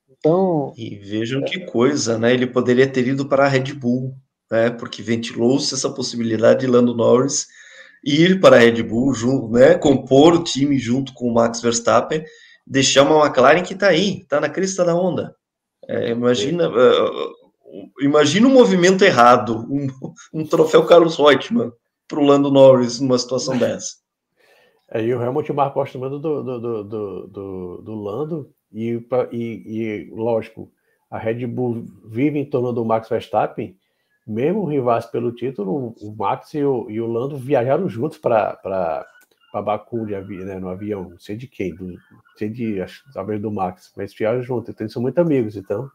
Então, e vejam que coisa, né? Ele poderia ter ido para a Red Bull, né? Porque ventilou-se essa possibilidade de Lando Norris ir para a Red Bull, junto, né? Compor o time junto com o Max Verstappen, deixar uma McLaren que está aí, está na crista da onda. Imagina um movimento errado, um troféu Carlos Reutemann para o Lando Norris numa situação dessa. E o Helmut Marko gosta muito do Lando, e lógico, a Red Bull vive em torno do Max Verstappen. Mesmo rivais pelo título, o Max e o Lando viajaram juntos para Baku, né, no avião, não sei de quem, talvez do Max, mas viajaram juntos, então eles são muito amigos. Então,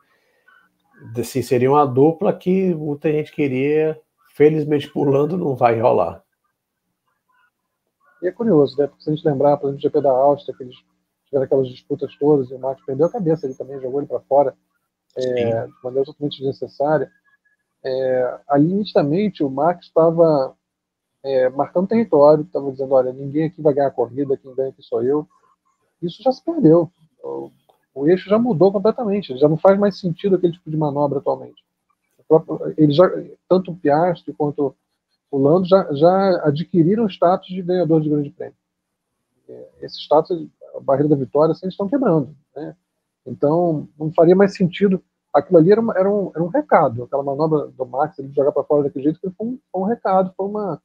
assim, seria uma dupla que muita gente queria, felizmente por Lando não vai rolar. E é curioso, né? Porque se a gente lembrar, por exemplo, do GP da Áustria, que eles tiveram aquelas disputas todas e o Max perdeu a cabeça, ele também jogou ele para fora, de maneira totalmente desnecessária. Ali, nitidamente, o Max estava marcando território, estava dizendo, olha, ninguém aqui vai ganhar a corrida, quem ganha aqui sou eu. Isso já se perdeu. O eixo já mudou completamente, já não faz mais sentido aquele tipo de manobra atualmente. Tanto o Piastri quanto o Lando já adquiriram o status de ganhador de grande prêmio. Esse status, a barreira da vitória, assim, eles estão quebrando, né? Então, não faria mais sentido. Aquilo ali era um recado, aquela manobra do Max, ele jogar para fora daquele jeito, que foi um recado, foi uma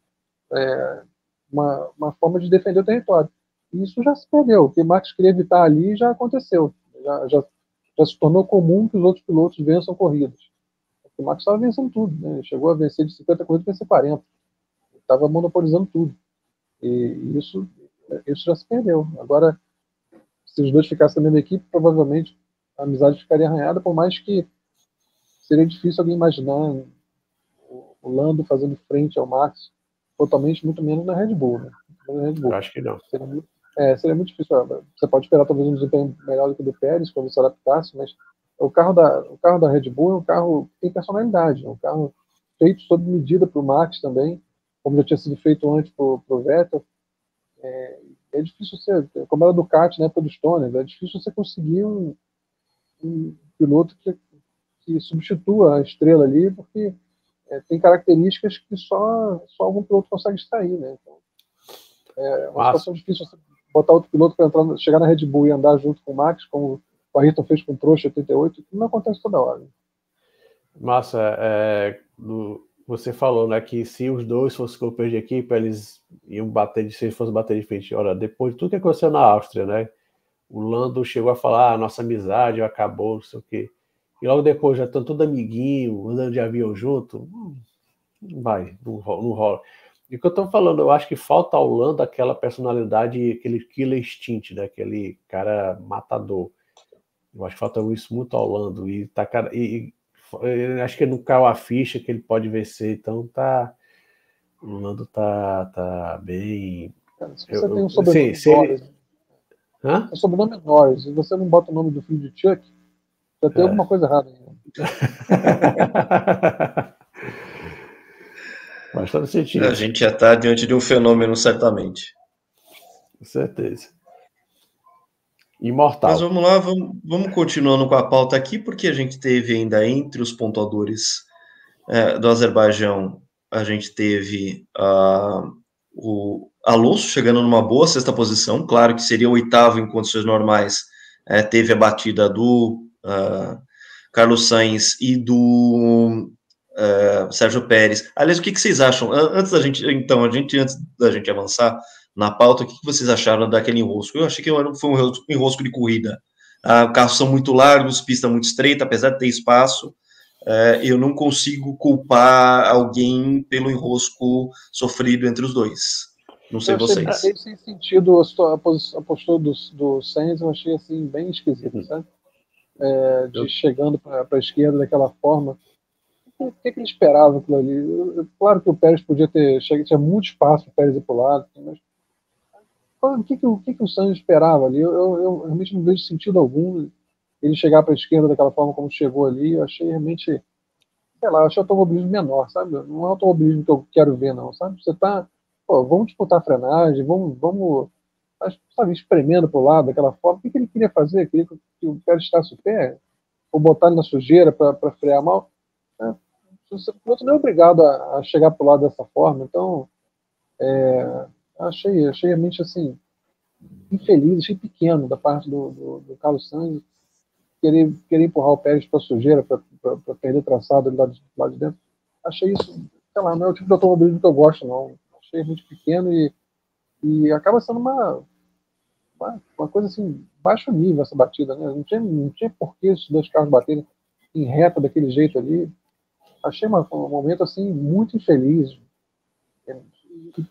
forma de defender o território. E isso já se perdeu. O que o Max queria evitar ali já aconteceu. Já se tornou comum que os outros pilotos vençam corridas. O Max estava vencendo tudo, né? Ele chegou a vencer de 50 corridas e vencer 40. Ele estava monopolizando tudo. E isso já se perdeu. Agora, se os dois ficassem na mesma equipe, provavelmente a amizade ficaria arranhada, por mais que seria difícil alguém imaginar o Lando fazendo frente ao Max totalmente, muito menos na Red Bull, né? Eu acho que não. Seria muito difícil. Você pode esperar talvez um desempenho melhor do que o do Pérez, quando se adaptasse, mas o carro da Red Bull é um carro que tem personalidade, é um carro feito sob medida para o Max também, como já tinha sido feito antes para o Vettel. É difícil como era do Ducati na época do Stoner, é difícil você conseguir um piloto que substitua a estrela ali, porque tem características que só algum piloto consegue extrair, né? Então, é uma situação difícil você botar outro piloto para chegar na Red Bull e andar junto com o Max, como o Ayrton fez com o Prost em 88, que não acontece toda hora. Né? Massa, você falou, né, que se os dois fossem companheiros de equipe, eles iam se eles fossem bater de frente. Ora, depois de tudo que aconteceu na Áustria, né, o Lando chegou a falar, nossa amizade acabou, não sei o quê. E logo depois já estão todos amiguinho, andando de avião junto. Não rola. E o que eu estou falando, eu acho que falta ao Lando aquela personalidade, aquele killer instinct, né, aquele cara matador. Eu acho que falta isso muito ao Lando. Acho que não caiu a ficha que ele pode vencer, então o Lando tá bem. Se você tem um sobrenome Norris, Hã? É sobrenome Norris, e você não bota o nome do filho de Chuck, já tem alguma coisa errada aí. Faz todo sentido. A gente já está diante de um fenômeno, certamente. Com certeza. Imortal. Mas vamos lá, vamos continuando com a pauta aqui, porque a gente teve ainda entre os pontuadores do Azerbaijão, a gente teve o Alonso chegando numa boa sexta posição, claro que seria o oitavo em condições normais, teve a batida do Carlos Sainz e do Sérgio Pérez. Aliás, o que vocês acham? Antes da gente avançar na pauta, o que vocês acharam daquele enrosco? Eu achei que foi um enrosco de corrida. Carros são muito largos, pista muito estreita, apesar de ter espaço. Eu não consigo culpar alguém pelo enrosco sofrido entre os dois. Não sei Eu vocês. achei sem sentido a postura do Sainz, eu achei assim bem esquisito, sabe? De chegando para a esquerda daquela forma. O que ele esperava aquilo ali? Claro que o Pérez podia ter chegado, tinha muito espaço para o Pérez ir para o lado, mas o que o Sainz esperava ali? Eu realmente não vejo sentido algum ele chegar para a esquerda daquela forma como chegou ali. Eu achei realmente, sei lá, eu achei automobilismo menor, sabe? Não é automobilismo que eu quero ver, não, sabe? Você tá, pô, vamos disputar a frenagem, vamos sabe, espremendo para o lado daquela forma. O que ele queria fazer? Queria que o Pérez estasse o pé? Ou botar ele na sujeira para frear mal? O piloto não é obrigado a chegar para o lado dessa forma, então achei realmente assim infeliz, achei pequeno da parte do Carlos Sainz querer empurrar o Pérez para a sujeira, para perder traçado lá de dentro. Achei isso, sei lá, não é o tipo de automobilismo que eu gosto, não. Achei muito pequeno e acaba sendo uma coisa assim, baixo nível essa batida, né? Não tinha por que esses dois carros baterem em reta daquele jeito ali. Achei um momento assim muito infeliz.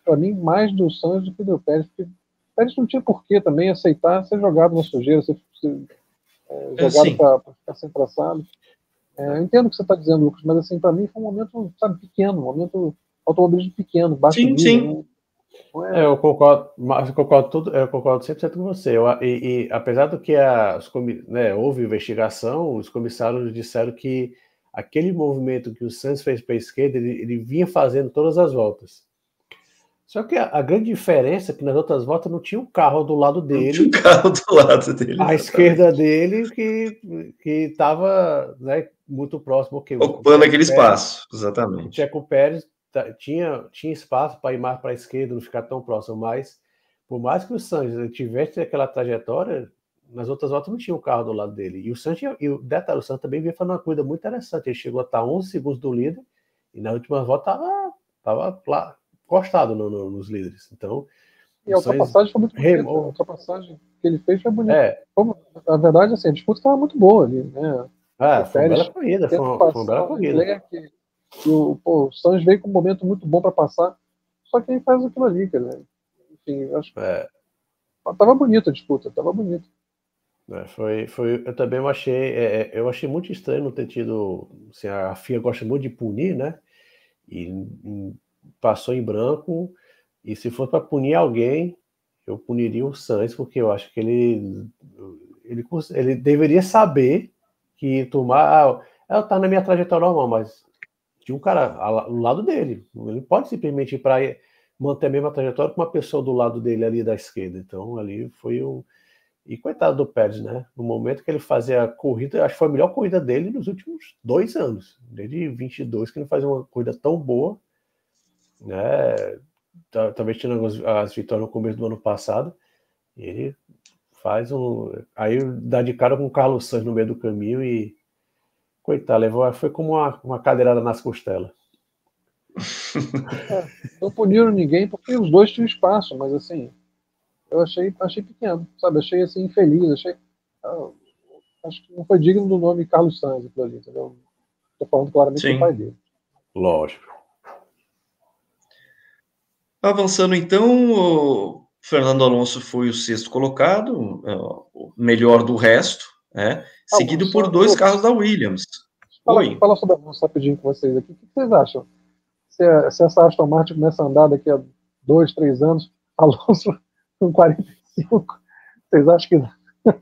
Para mim, mais do Sainz do que do Pérez, porque o Pérez não tinha por que também aceitar ser jogado na sujeira, ser jogado para ficar sem traçado. Eu entendo o que você está dizendo, Lucas, mas assim, para mim foi um momento, sabe, pequeno, um momento automobilismo pequeno, baixo nível. Sim. Eu concordo, mas eu concordo 100% com você. Apesar do que houve investigação, os comissários disseram que aquele movimento que o Sainz fez para a esquerda, ele vinha fazendo todas as voltas. Só que a grande diferença é que nas outras voltas não tinha um carro do lado dele. Não tinha um carro do lado dele. À esquerda dele que estava, né, muito próximo. Ocupando aquele espaço, exatamente. O Checo Pérez tinha espaço para ir mais para a esquerda, não ficar tão próximo, mas por mais que o Sainz tivesse aquela trajetória, nas outras voltas não tinha um carro do lado dele. E o Sainz, o Sainz também vinha fazendo uma corrida muito interessante. Ele chegou a estar 11 segundos do líder e na última volta estava lá encostado nos líderes. Então, e a ultrapassagem foi muito bonita. A ultrapassagem que ele fez foi bonita. Na verdade, assim, a disputa estava muito boa ali, né? Foi uma bela corrida. Foi uma bela corrida. O Sainz veio com um momento muito bom para passar, só que ele faz aquilo ali, quer dizer, enfim, acho que tava bonita a disputa, tava bonita. Eu também eu achei muito estranho não ter tido, assim, a FIA gosta muito de punir, né, e passou em branco, e se for para punir alguém, eu puniria o Sainz, porque eu acho que ele deveria saber que tomar, tá na minha trajetória normal, mas tinha um cara do lado dele. Ele pode simplesmente ir para manter a mesma trajetória com uma pessoa do lado dele ali da esquerda. Então, ali foi E coitado do Pérez, né? No momento que ele fazia a corrida, acho que foi a melhor corrida dele nos últimos 2 anos. Desde 22, que ele fazia uma corrida tão boa, né? Talvez tendo as vitórias no começo do ano passado. Ele faz Aí dá de cara com o Carlos Sainz no meio do caminho e coitado, foi como uma cadeirada nas costelas. Não puniram ninguém porque os dois tinham espaço, mas assim, eu achei pequeno, sabe? Achei assim, infeliz, acho que não foi digno do nome Carlos Sainz, aquilo ali, entendeu? Estou falando claramente do pai dele. Lógico. Avançando então, o Fernando Alonso foi o 6º colocado, o melhor do resto, né? Seguido por 2 carros da Williams. Fala sobre a Alonso rapidinho com vocês aqui. O que vocês acham? Se essa Aston Martin começa a andar daqui a 2, 3 anos, Alonso com 45, vocês acham que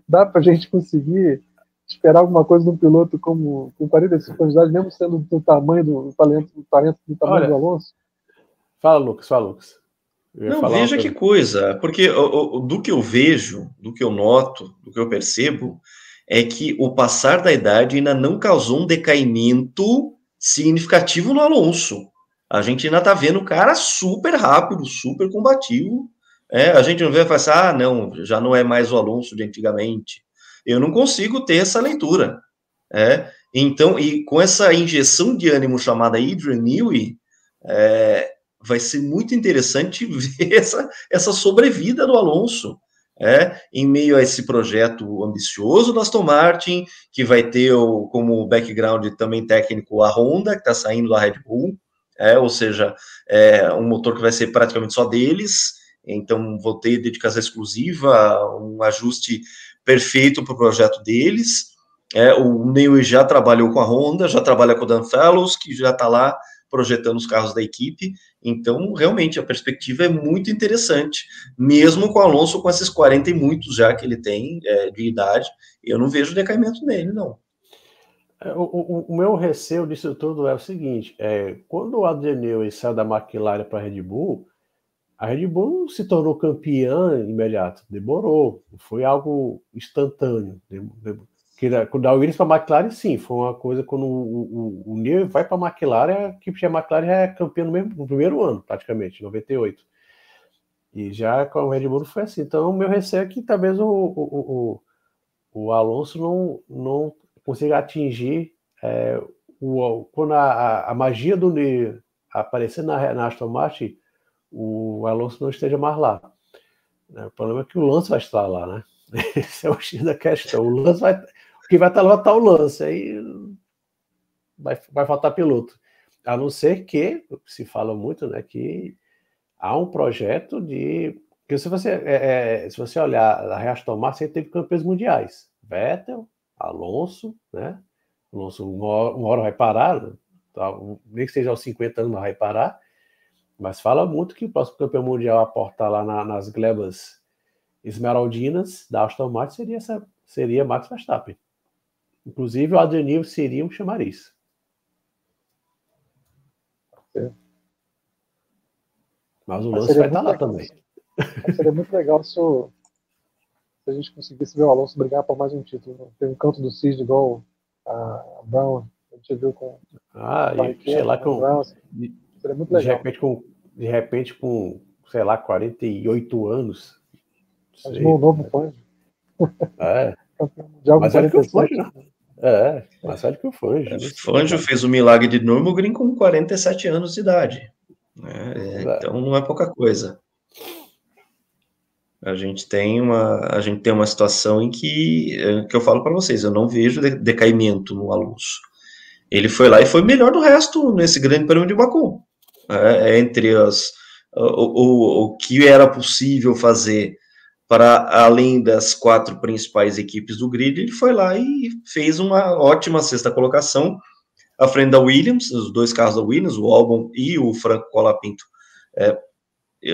dá para a gente conseguir esperar alguma coisa de um piloto com 45 anos de idade, mesmo sendo do tamanho do talento do tamanho do Alonso? Fala, Lucas. Não, veja que coisa, porque do que eu vejo, do que eu noto, do que eu percebo, é que o passar da idade ainda não causou um decaimento significativo no Alonso. A gente ainda está vendo o cara super rápido, super combativo. A gente não vê e fala assim, não, já não é mais o Alonso de antigamente. Eu não consigo ter essa leitura. Então, e com essa injeção de ânimo chamada Adrian Newey, vai ser muito interessante ver essa sobrevida do Alonso, em meio a esse projeto ambicioso da Aston Martin, que vai ter como background também técnico a Honda, que está saindo da Red Bull, ou seja, um motor que vai ser praticamente só deles, então vou ter dedicação exclusiva, um ajuste perfeito para o projeto deles. O Newey já trabalhou com a Honda, já trabalha com o Dan Fellows, que já está lá projetando os carros da equipe, então realmente a perspectiva é muito interessante, mesmo com o Alonso com esses 40 e muitos já que ele tem de idade, eu não vejo decaimento nele, não. O meu receio disso tudo é o seguinte, quando o Adrian Newey saiu da McLaren para a Red Bull se tornou campeã imediato, demorou, foi algo instantâneo, da Williams para a McLaren, sim, foi uma coisa quando o Newey vai para a McLaren, a equipe de McLaren é campeã no primeiro ano, praticamente, 98. E já com o Red Bull foi assim. Então, o meu receio é que talvez o Alonso não consiga atingir quando a magia do Newey aparecer na Aston Martin, o Alonso não esteja mais lá. O problema é que o Lance vai estar lá, né? Esse é o X da questão. O que vai estar lá vai estar o Lance, aí vai faltar piloto. A não ser que, se fala muito, né, que há um projeto que se você olhar a Aston Martin, você teve campeões mundiais. Vettel, Alonso, né? Alonso uma hora vai parar, nem que seja aos 50 anos, não vai parar. Mas fala muito que o próximo campeão mundial a portar lá nas glebas esmeraldinas da Aston Martin seria Max Verstappen. Inclusive, o Adrian Newey seria um chamariz. Mas o Lance vai estar lá também. Seria muito legal se a gente conseguisse ver o Alonso brigar por mais um título. Tem um canto do Cisne igual a Brown, a gente viu com... sei lá, seria muito legal. De repente com, sei lá, 48 anos. Mas um novo Fangio. Mas olha que o Fangio, mas olha que o Fangio. Fangio fez o milagre de Nürburgring com 47 anos de idade. Então não é pouca coisa. A gente tem uma situação em que eu falo para vocês, eu não vejo decaimento no Alonso. Ele foi lá e foi melhor do resto nesse grande prêmio de Baku. Entre o que era possível fazer para além das 4 principais equipes do grid, ele foi lá e fez uma ótima sexta colocação à frente da Williams, os 2 carros da Williams, o Albon e o Franco Colapinto.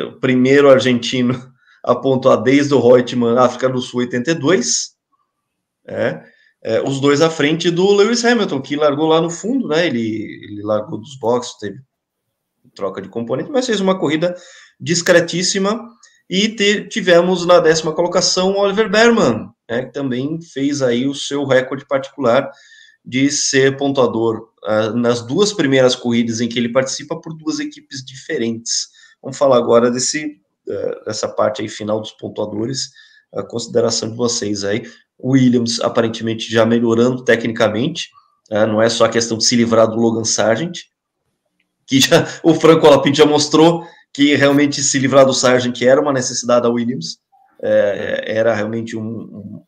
O primeiro argentino a pontuar desde o Reutemann, África do Sul, 82. Os 2 à frente do Lewis Hamilton, que largou lá no fundo, né? Ele largou dos boxes, teve troca de componente, mas fez uma corrida discretíssima. E tivemos na 10ª colocação o Oliver Behrman, que também fez aí o seu recorde particular de ser pontuador nas 2 primeiras corridas em que ele participa por 2 equipes diferentes. Vamos falar agora dessa parte aí final dos pontuadores, a consideração de vocês aí. Williams aparentemente já melhorando tecnicamente, não é só a questão de se livrar do Logan Sargent, que o Franco Colapinto já mostrou que realmente se livrar do Sargent era uma necessidade da Williams, era realmente um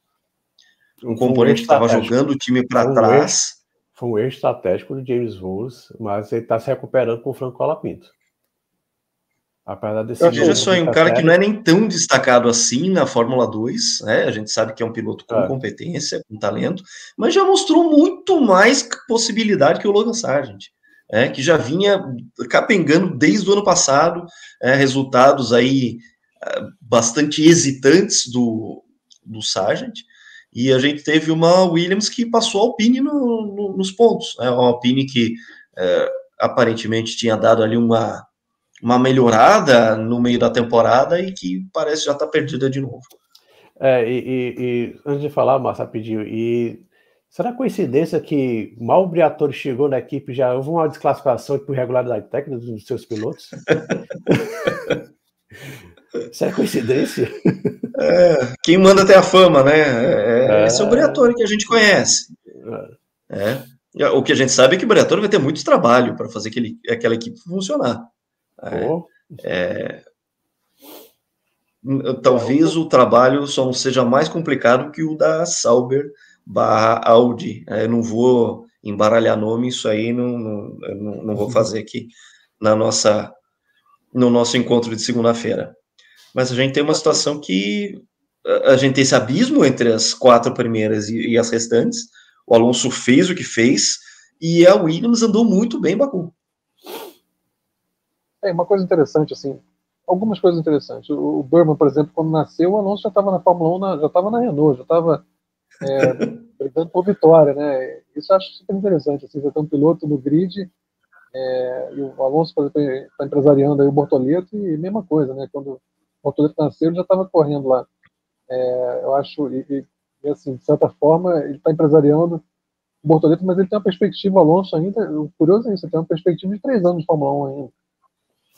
componente que estava jogando o time para trás. Foi um erro estratégico do James Vowles, mas ele está se recuperando com o Franco Colapinto. Apesar desse Veja só, um cara que não é nem tão destacado assim na Fórmula 2, a gente sabe que é um piloto com competência, com talento, mas já mostrou muito mais possibilidade que o Logan Sargent. Que já vinha capengando desde o ano passado, resultados aí bastante hesitantes do Sargent, e a gente teve uma Williams que passou a Alpine nos pontos, uma Alpine que aparentemente tinha dado ali uma melhorada no meio da temporada e que parece já estar perdida de novo. E antes de falar, Márcio, rapidinho, será coincidência que mal o Briatore chegou na equipe, já houve uma desclassificação por irregularidade técnica dos seus pilotos? Isso é coincidência? Quem manda tem a fama, né? Esse é o Briatore que a gente conhece. O que a gente sabe é que o Briatore vai ter muito trabalho para fazer aquela equipe funcionar. Talvez o trabalho só não seja mais complicado que o da Sauber /Audi. Eu não vou embaralhar nome, isso aí não vou fazer aqui. no nosso encontro de segunda-feira. Mas a gente tem uma situação que a gente tem esse abismo entre as 4 primeiras e as restantes. O Alonso fez o que fez e a Williams andou muito bem em Baku. Uma coisa interessante, assim, algumas coisas interessantes. O Burman, por exemplo, quando nasceu, o Alonso já estava na Fórmula 1, já estava na Renault, já estava brigando por vitória, né? Isso eu acho super interessante, assim, você tem um piloto no grid, e o Alonso, por exemplo, está empresariando aí o Bortoleto, e mesma coisa, né? Quando o Bortoleto nasceu, ele já estava correndo lá. Eu acho, e assim, de certa forma, ele está empresariando o Bortoleto, mas ele tem uma perspectiva, o Alonso ainda, o curioso é isso, ele tem uma perspectiva de 3 anos de Fórmula 1 ainda.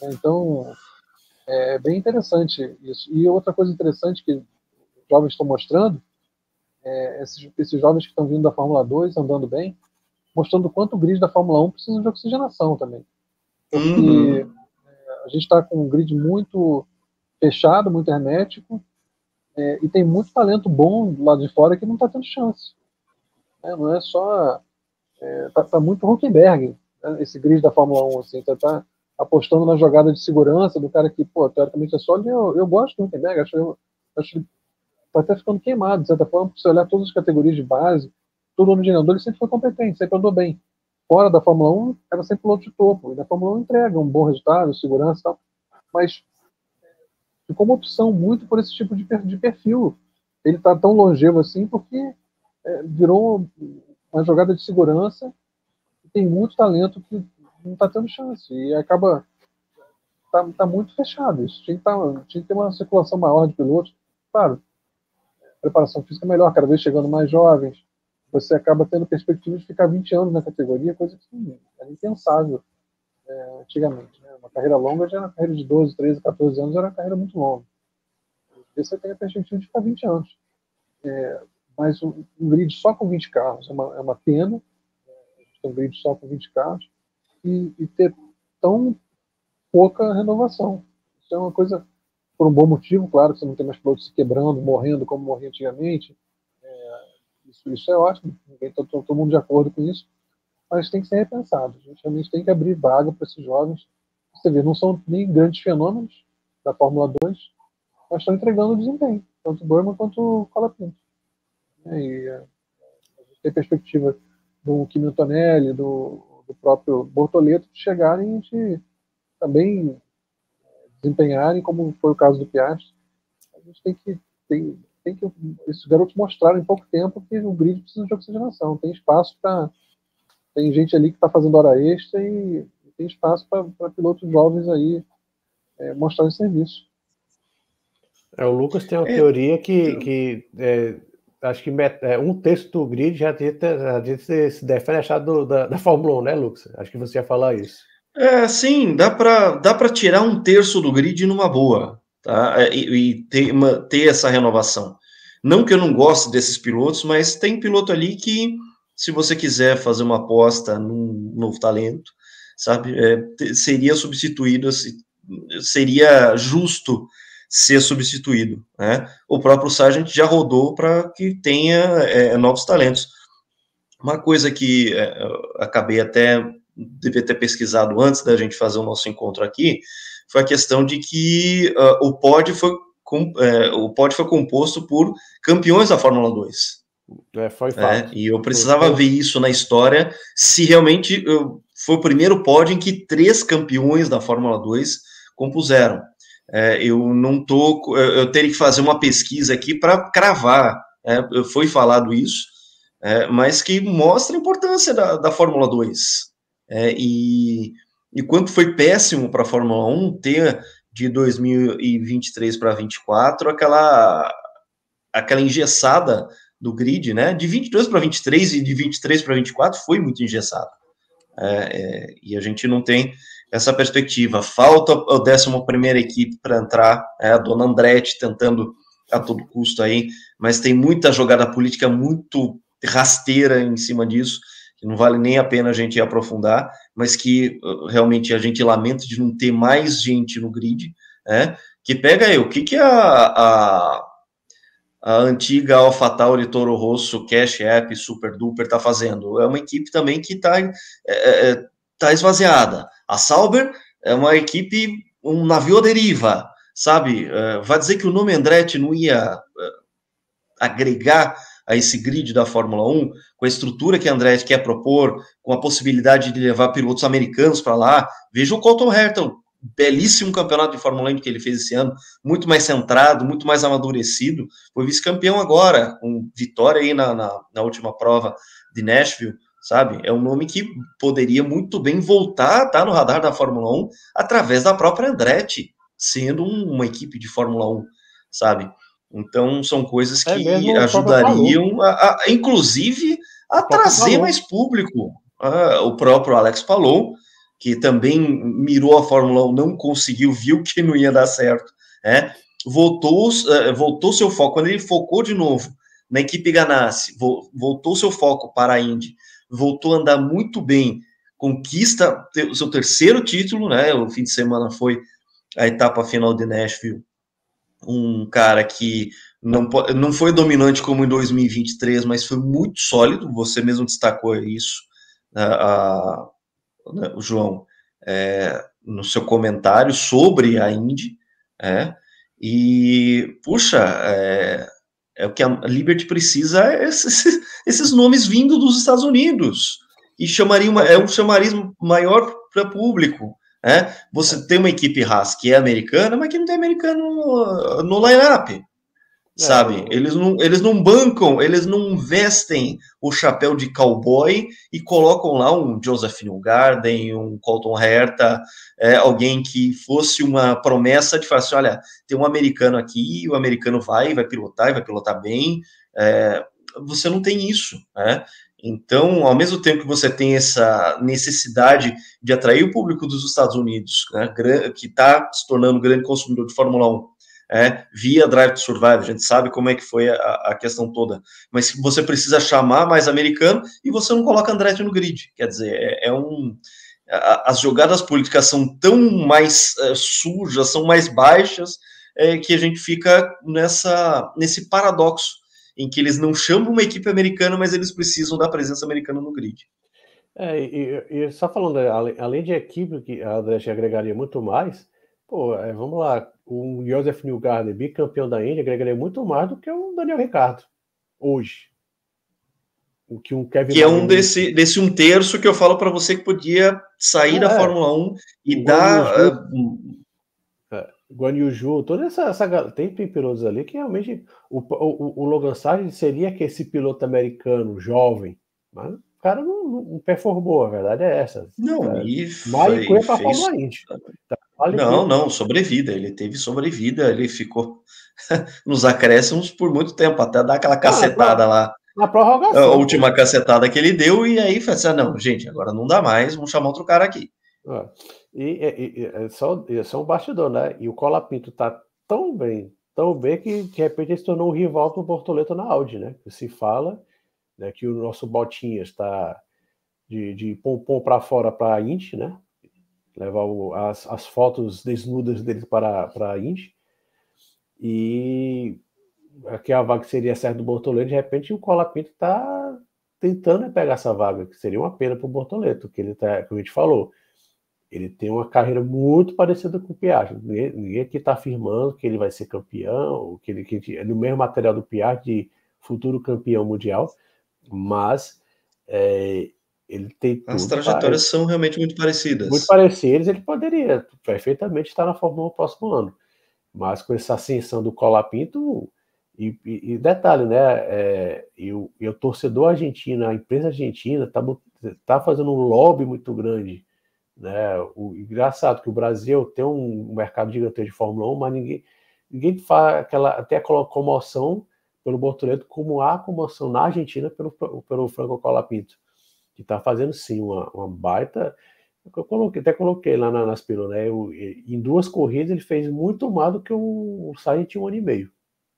Então, é bem interessante isso. E outra coisa interessante que os jovens estão mostrando, esses jovens que estão vindo da Fórmula 2, andando bem, mostrando o quanto o grid da Fórmula 1 precisa de oxigenação também. Porque a gente está com um grid muito fechado, muito hermético, e tem muito talento bom do lado de fora que não está tendo chance. Não é só... Tá muito Huckenberg, né, esse grid da Fórmula 1, assim, tá apostando na jogada de segurança do cara que, pô, teoricamente é sólido. Eu gosto do Huckenberg, acho que tá até ficando queimado, de certa forma, porque se olhar todas as categorias de base, todo ano de treinador, ele sempre foi competente, sempre andou bem. Fora da Fórmula 1, era sempre piloto de topo, e na Fórmula 1 entrega um bom resultado, segurança e tal, mas ficou uma opção muito por esse tipo de perfil. Ele tá tão longevo assim porque virou uma jogada de segurança e tem muito talento que não está tendo chance, e acaba tá muito fechado isso. Tinha que ter uma circulação maior de pilotos. Claro, preparação física melhor, cada vez chegando mais jovens, você acaba tendo perspectiva de ficar 20 anos na categoria, coisa que era impensável antigamente. Né? Uma carreira longa já era uma carreira de 12, 13, 14 anos, era uma carreira muito longa. E você tem a perspectiva de ficar 20 anos. Mas um grid só com 20 carros é uma pena, um grid só com 20 carros, e ter tão pouca renovação. Isso é uma coisa, por um bom motivo, claro, que você não tem mais pilotos se quebrando, morrendo como morria antigamente. Isso é ótimo, todo mundo de acordo com isso, mas tem que ser repensado. A gente realmente tem que abrir vaga para esses jovens. Você vê, não são nem grandes fenômenos da Fórmula 2, mas estão entregando desempenho, tanto o Burman quanto o Colapinto. E a gente tem perspectiva do Kimi Antonelli, do próprio Bortoleto, de chegarem e também desempenharem, como foi o caso do Piastri. A gente tem que esses garotos mostrarem em pouco tempo que o grid precisa de oxigenação. Tem espaço para... Tem gente ali que está fazendo hora extra e tem espaço para pilotos jovens aí mostrarem serviço. O Lucas tem uma teoria que acho que 1/3 do grid já se defenestrado da Fórmula 1, né, Lucas? Acho que você ia falar isso. Sim, dá para tirar 1/3 do grid numa boa, tá? E ter essa renovação. Não que eu não goste desses pilotos, mas tem piloto ali que, se você quiser fazer uma aposta num novo talento, sabe, seria substituído, seria justo ser substituído, né? O próprio Sargent já rodou para que tenha novos talentos. Uma coisa que acabei até devia ter pesquisado antes da gente fazer o nosso encontro aqui, foi a questão de que o pódio foi composto por campeões da Fórmula 2. Foi fato. E eu precisava ver isso na história, se realmente foi o primeiro pódio em que 3 campeões da Fórmula 2 compuseram. Eu teria que fazer uma pesquisa aqui para cravar, foi falado isso, mas que mostra a importância da Fórmula 2. E quanto foi péssimo para a Fórmula 1 ter de 2023 para 2024 aquela engessada do grid, né? De 22 para 23 e de 23 para 24 foi muito engessado. E a gente não tem essa perspectiva. Falta a 11ª equipe para entrar, a dona Andretti tentando a todo custo aí, mas tem muita jogada política muito rasteira em cima disso, que não vale nem a pena a gente aprofundar, mas que realmente a gente lamenta de não ter mais gente no grid, que pega aí, o que a antiga AlphaTauri, Toro Rosso, Cash App, Super Duper está fazendo? É uma equipe também que está esvaziada. A Sauber é uma equipe, um navio à deriva, sabe? Vai dizer que o nome Andretti não ia agregar a esse grid da Fórmula 1, com a estrutura que a Andretti quer propor, com a possibilidade de levar pilotos americanos para lá. Veja o Colton Herta, belíssimo campeonato de Fórmula 1 que ele fez esse ano, muito mais centrado, muito mais amadurecido, foi vice-campeão agora, com vitória aí na última prova de Nashville, sabe? É um nome que poderia muito bem voltar a estar no radar da Fórmula 1 através da própria Andretti, sendo uma equipe de Fórmula 1, sabe? Então, são coisas que ajudariam, inclusive, a trazer mais público. O próprio Alex Palou, que também mirou a Fórmula 1, não conseguiu, viu que não ia dar certo, né? Voltou seu foco, quando ele focou de novo na equipe Ganassi, voltou seu foco para a Indy, voltou a andar muito bem, conquista o seu terceiro título, né? O fim de semana foi a etapa final de Nashville, um cara que não foi dominante como em 2023, mas foi muito sólido, você mesmo destacou isso, o João, no seu comentário sobre a Indy, e, puxa, o que a Liberty precisa esses nomes vindo dos Estados Unidos, e chamaria um chamarismo maior para o público. Você tem uma equipe Haas que é americana, mas que não tem americano no line-up, sabe? Eles não bancam, eles não vestem o chapéu de cowboy e colocam lá um Joseph Newgarden, um Colton Herta, alguém que fosse uma promessa de falar assim, olha, tem um americano aqui, o americano vai pilotar bem, você não tem isso, né? Então, ao mesmo tempo que você tem essa necessidade de atrair o público dos Estados Unidos, né, que está se tornando um grande consumidor de Fórmula 1, via Drive to Survive, a gente sabe como é que foi a questão toda, mas você precisa chamar mais americano e você não coloca Andretti no grid, quer dizer, as jogadas políticas são tão mais sujas, são mais baixas, que a gente fica nesse paradoxo, em que eles não chamam uma equipe americana, mas eles precisam da presença americana no grid. E só falando, além de equipe, que a Andretti agregaria muito mais, vamos lá, o Joseph Newgarden, bicampeão da Indy, agregaria muito mais do que o Daniel Ricciardo, hoje. O que um Kevin que Magnussen, é desse um terço que eu falo para você que podia sair da Fórmula 1 e dar... Guan Yu Zhou, toda essa tem pilotos ali que realmente o Logan Sargent seria que esse piloto americano jovem, mas o cara não performou, a verdade é essa. Não, e fez... Não, sobrevida, ele teve sobrevida, ele ficou nos acréscimos por muito tempo, até dar aquela cacetada lá, na prorrogação. A última cacetada que ele deu, e aí foi assim, não, gente, agora não dá mais, vamos chamar outro cara aqui. É só um bastidor, né? E o Colapinto tá tão bem que de repente ele se tornou um rival pro Bortoleto na Audi, né? Se fala, né, que o nosso Botinhas está de pompom para fora para a Indy, né? Levar as fotos desnudas dele para a Indy. E aqui a vaga que seria certa do Bortoleto, de repente o Colapinto tá tentando pegar essa vaga, que seria uma pena para o Bortoleto, que ele tá, como a gente falou, ele tem uma carreira muito parecida com o Piastri. Ninguém aqui está afirmando que ele vai ser campeão, que ele no mesmo material do Piastri, de futuro campeão mundial, mas ele tem tudo. As trajetórias são realmente muito parecidas. Muito parecidas, ele poderia perfeitamente estar na Fórmula 1 no próximo ano. Mas com essa ascensão do Colapinto, e detalhe, né? E o torcedor argentino, a empresa argentina, está fazendo um lobby muito grande. Né? Engraçado que o Brasil tem um mercado gigantesco de Fórmula 1, mas ninguém faz até aquela comoção pelo Bortoleto, como há comoção na Argentina pelo Franco Colapinto, que está fazendo sim uma baita. Eu até coloquei lá nas pílulas, né? Em 2 corridas ele fez muito mais do que o Sargent em 1 ano e meio.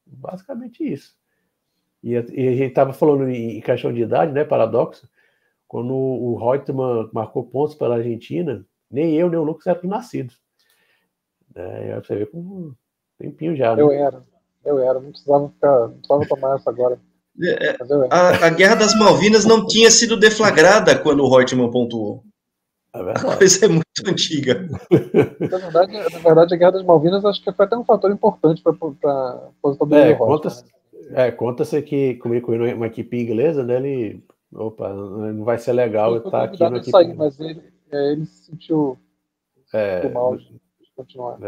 Basicamente isso. E a gente estava falando em questão de idade, né? Paradoxo. Quando o Reutemann marcou pontos pela Argentina, nem eu, nem o Lucas eram nascidos. Você vê com um tempinho já, né? Eu era, não precisava tomar essa agora. A Guerra das Malvinas não tinha sido deflagrada quando o Reutemann pontuou. A coisa é muito antiga. Na verdade, a Guerra das Malvinas acho que foi até um fator importante para a aposentadoria do Reutemann. Conta-se que comigo uma equipe inglesa, né? Ele, opa, não vai ser legal Ele foi estar aqui convidado na a equipe. sair, mas ele se sentiu mal de continuar.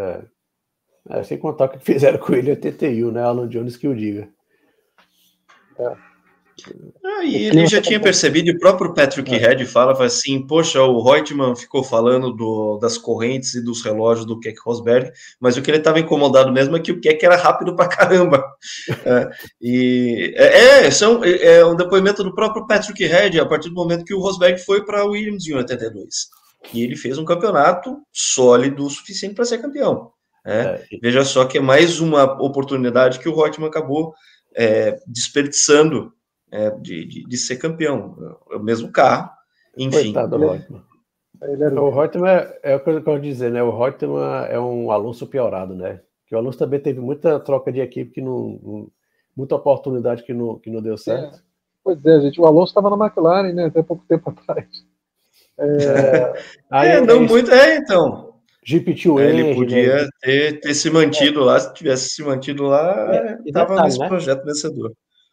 Sem contar o que fizeram com ele em 81, né? Alan Jones que o diga. E ele já tinha percebido, e o próprio Patrick Head fala assim, poxa, o Reutemann ficou falando das correntes e dos relógios do Keck Rosberg, mas o que ele estava incomodado mesmo é que o Keck era rápido pra caramba. É um depoimento do próprio Patrick Head, a partir do momento que o Rosberg foi para o Williams em 82. E ele fez um campeonato sólido o suficiente para ser campeão. Veja só que é mais uma oportunidade que o Reutemann acabou desperdiçando de ser campeão. É o mesmo carro, enfim. Coitado do Reutemann. O Reutemann é o que eu quero dizer, né? O Reutemann é um Alonso piorado, né? Que o Alonso também teve muita troca de equipe que muita oportunidade que não deu certo. Pois é, gente. O Alonso estava na McLaren, né? Até pouco tempo atrás. Então. GP2 ele podia ter se mantido lá, se tivesse se mantido lá, estava nesse projeto vencedor.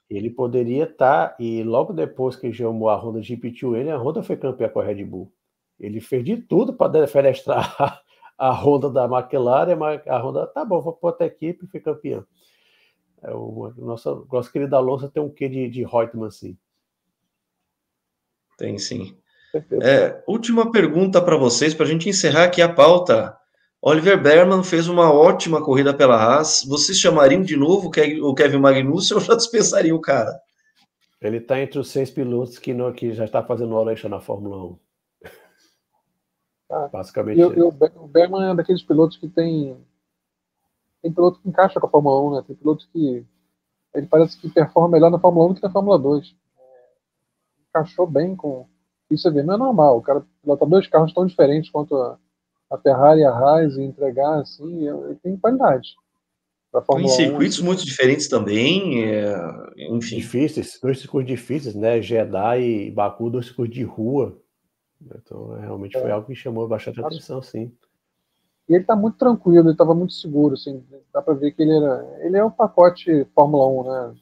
Ele poderia estar, e logo depois que chamou a Honda GP2, a Honda foi campeã com a Red Bull. Ele fez de tudo para defenestrar a Honda da McLaren, mas a Honda, tá bom, vou pôr outra equipe e fui campeão. O nosso querido Alonso tem um quê de Reutemann, sim. Tem, sim. Última pergunta para vocês, para a gente encerrar aqui a pauta. Oliver Behrman fez uma ótima corrida pela Haas. Vocês chamariam de novo o Kevin Magnussen ou já dispensariam o cara? Ele está entre os 6 pilotos que já está fazendo hora extra na Fórmula 1. Basicamente. O Behrman é daqueles pilotos que tem piloto que encaixa com a Fórmula 1, né? Tem piloto que ele parece que performa melhor na Fórmula 1 do que na Fórmula 2. Encaixou bem com isso, não é normal. O cara pilotar 2 carros tão diferentes quanto a Ferrari e a Haas e entregar assim, ele tem qualidade. Em circuitos muito diferentes também, enfim. Difíceis, 2 circuitos difíceis, né? Jeddah e Baku, 2 circuitos de rua. Então, realmente foi algo que chamou bastante atenção, sim. E ele está muito tranquilo, ele estava muito seguro, assim, dá para ver que ele é o pacote Fórmula 1, né?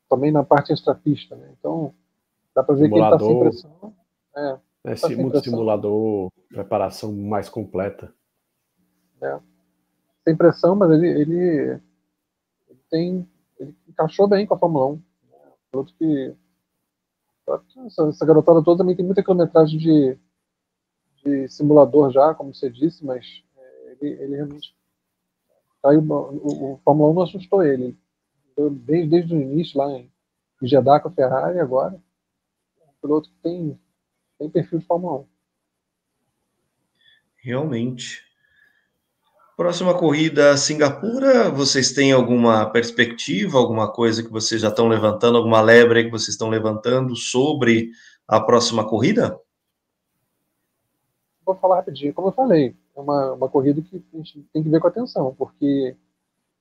Também na parte extrapista, né? Então, dá para ver que ele está sem pressão. Muito simulador, preparação mais completa. Sem pressão, mas ele encaixou bem com a Fórmula 1. Outro que essa garotada toda também tem muita quilometragem de simulador já, como você disse, mas ele realmente caiu. O Fórmula 1 não assustou ele. Desde o início, lá em Jeddah com a Ferrari, agora, um piloto que tem perfil de Fórmula 1. Realmente. Próxima corrida, Singapura, vocês têm alguma perspectiva, alguma coisa que vocês já estão levantando, alguma lebre que vocês estão levantando sobre a próxima corrida? Vou falar rapidinho. Como eu falei, é uma corrida que a gente tem que ver com atenção, porque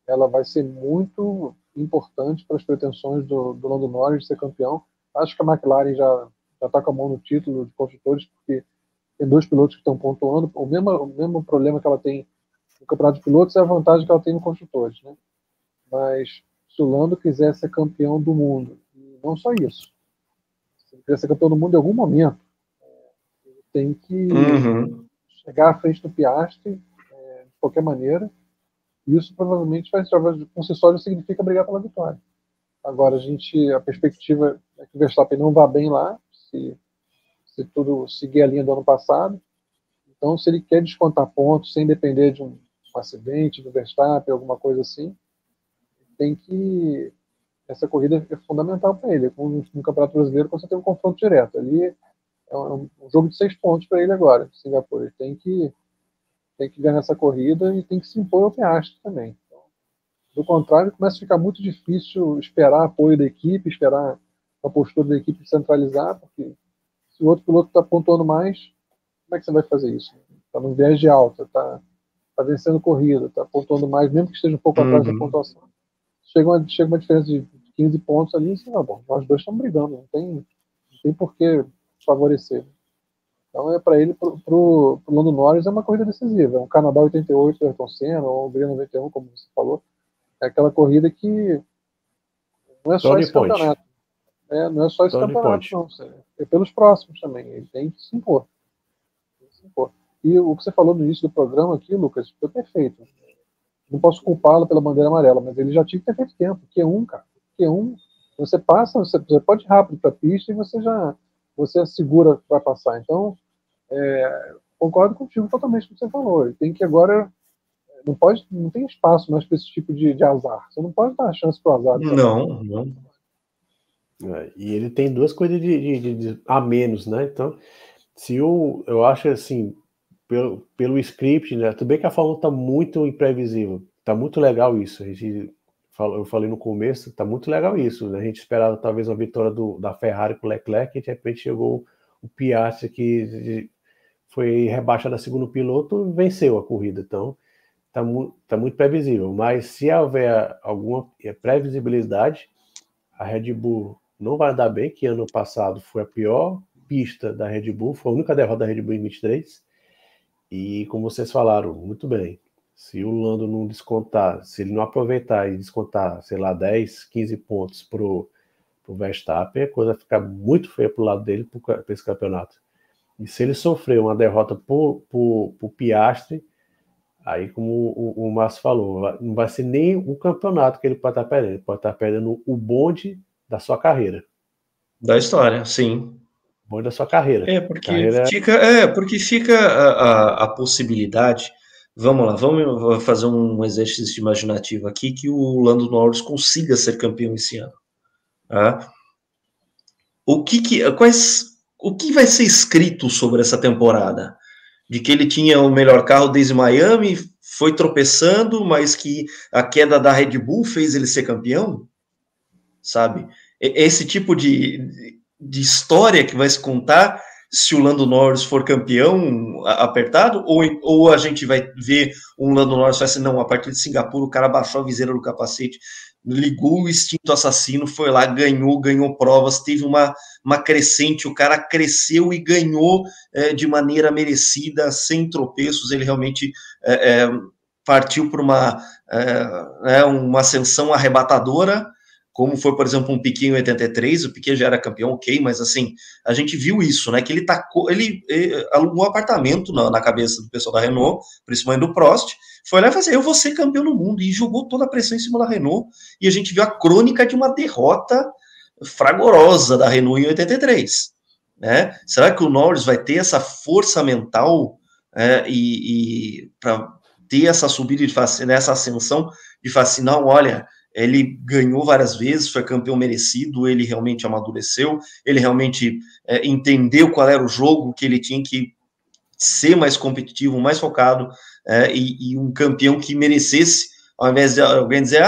ela vai ser muito importante para as pretensões do Lando Norris de ser campeão. Acho que a McLaren já está com a mão no título de construtores, porque tem 2 pilotos que estão pontuando. O mesmo problema que ela tem no campeonato de pilotos é a vantagem que ela tem no construtores, né? Mas se o Lando quiser ser campeão do mundo, e não só isso, se ele quiser ser campeão do mundo em algum momento, ele tem que chegar à frente do Piastri de qualquer maneira. Isso provavelmente por si só significa brigar pela vitória. Agora, a perspectiva é que o Verstappen não vá bem lá, se tudo seguir a linha do ano passado. Então, se ele quer descontar pontos sem depender de um acidente do Verstappen, alguma coisa assim, essa corrida é fundamental para ele. No Campeonato Brasileiro, quando você tem um confronto direto, ali é um jogo de 6 pontos para ele agora, Singapura. Ele tem que ganhar essa corrida e tem que se impor ao Piastri também. Então, do contrário, começa a ficar muito difícil esperar apoio da equipe, esperar a postura da equipe centralizar, porque se o outro piloto está pontuando mais, como é que você vai fazer isso? Está no viés de alta, está vencendo corrida, está pontuando mais, mesmo que esteja um pouco atrás da pontuação. Chega uma diferença de 15 pontos ali, e bom, nós dois estamos brigando, não tem por que favorecer. Então, para ele, pro Lando Norris, é uma corrida decisiva. É um Canadá 88 do Ayrton Senna, ou Hungria 91, como você falou. É aquela corrida que não é só esse campeonato. Não é só esse campeonato, não. É pelos próximos também. Ele tem que se impor. E o que você falou no início do programa aqui, Lucas, foi perfeito. Não posso culpá-lo pela bandeira amarela, mas ele já tinha que ter feito tempo. Q1, cara. Q1, você passa, você pode ir rápido para a pista e você assegura que vai passar. Então, concordo contigo totalmente com o que você falou. Ele tem que agora... Não tem espaço mais para esse tipo de azar. Você não pode dar a chance para o azar. Não. E ele tem duas coisas de a menos, né? Então, eu acho assim, pelo script, né? Tudo bem que a Fórmula está muito imprevisível. Tá muito legal isso. Eu falei no começo, tá muito legal isso, né? A gente esperava talvez uma vitória da Ferrari com o Leclerc, e de repente chegou o Piastri, que foi rebaixado a segundo piloto, venceu a corrida. Então, tá muito previsível. Mas se houver alguma previsibilidade, a Red Bull não vai andar bem, que ano passado foi a pior pista da Red Bull, foi a única derrota da Red Bull em 23. E como vocês falaram, muito bem, se o Lando não descontar, se ele não aproveitar e descontar, sei lá, 10, 15 pontos pro Verstappen, a coisa fica muito feia pro lado dele para esse campeonato. E se ele sofrer uma derrota pro Piastri, aí, como o Márcio falou, não vai ser nem o campeonato que ele pode estar perdendo. Ele pode estar perdendo o bonde da sua carreira. Da história, sim. O bonde da sua carreira. Porque fica a possibilidade. Vamos lá, vamos fazer um exercício imaginativo aqui, que o Lando Norris consiga ser campeão esse ano. Tá? O que vai ser escrito sobre essa temporada? De que ele tinha o melhor carro desde Miami, foi tropeçando, mas que a queda da Red Bull fez ele ser campeão? Sabe? Esse tipo de história que vai se contar se o Lando Norris for campeão apertado, ou a gente vai ver um Lando Norris vai assim, não, a partir de Singapura o cara baixou a viseira do capacete, ligou o instinto assassino, foi lá, ganhou provas, teve uma crescente, o cara cresceu e ganhou de maneira merecida, sem tropeços, ele realmente partiu para uma ascensão arrebatadora, como foi, por exemplo, um Piquet em 83, o Piquet já era campeão, ok, mas assim, a gente viu isso, né, que ele alugou um apartamento na cabeça do pessoal da Renault, principalmente do Prost, foi lá e falou assim, eu vou ser campeão no mundo, e jogou toda a pressão em cima da Renault, e a gente viu a crônica de uma derrota fragorosa da Renault em 83, né, será que o Norris vai ter essa força mental e para ter essa subida, nessa ascensão, de falar assim, não, olha, ele ganhou várias vezes, foi campeão merecido, ele realmente amadureceu, ele realmente entendeu qual era o jogo, que ele tinha que ser mais competitivo, mais focado, e um campeão que merecesse, ao invés de alguém dizer,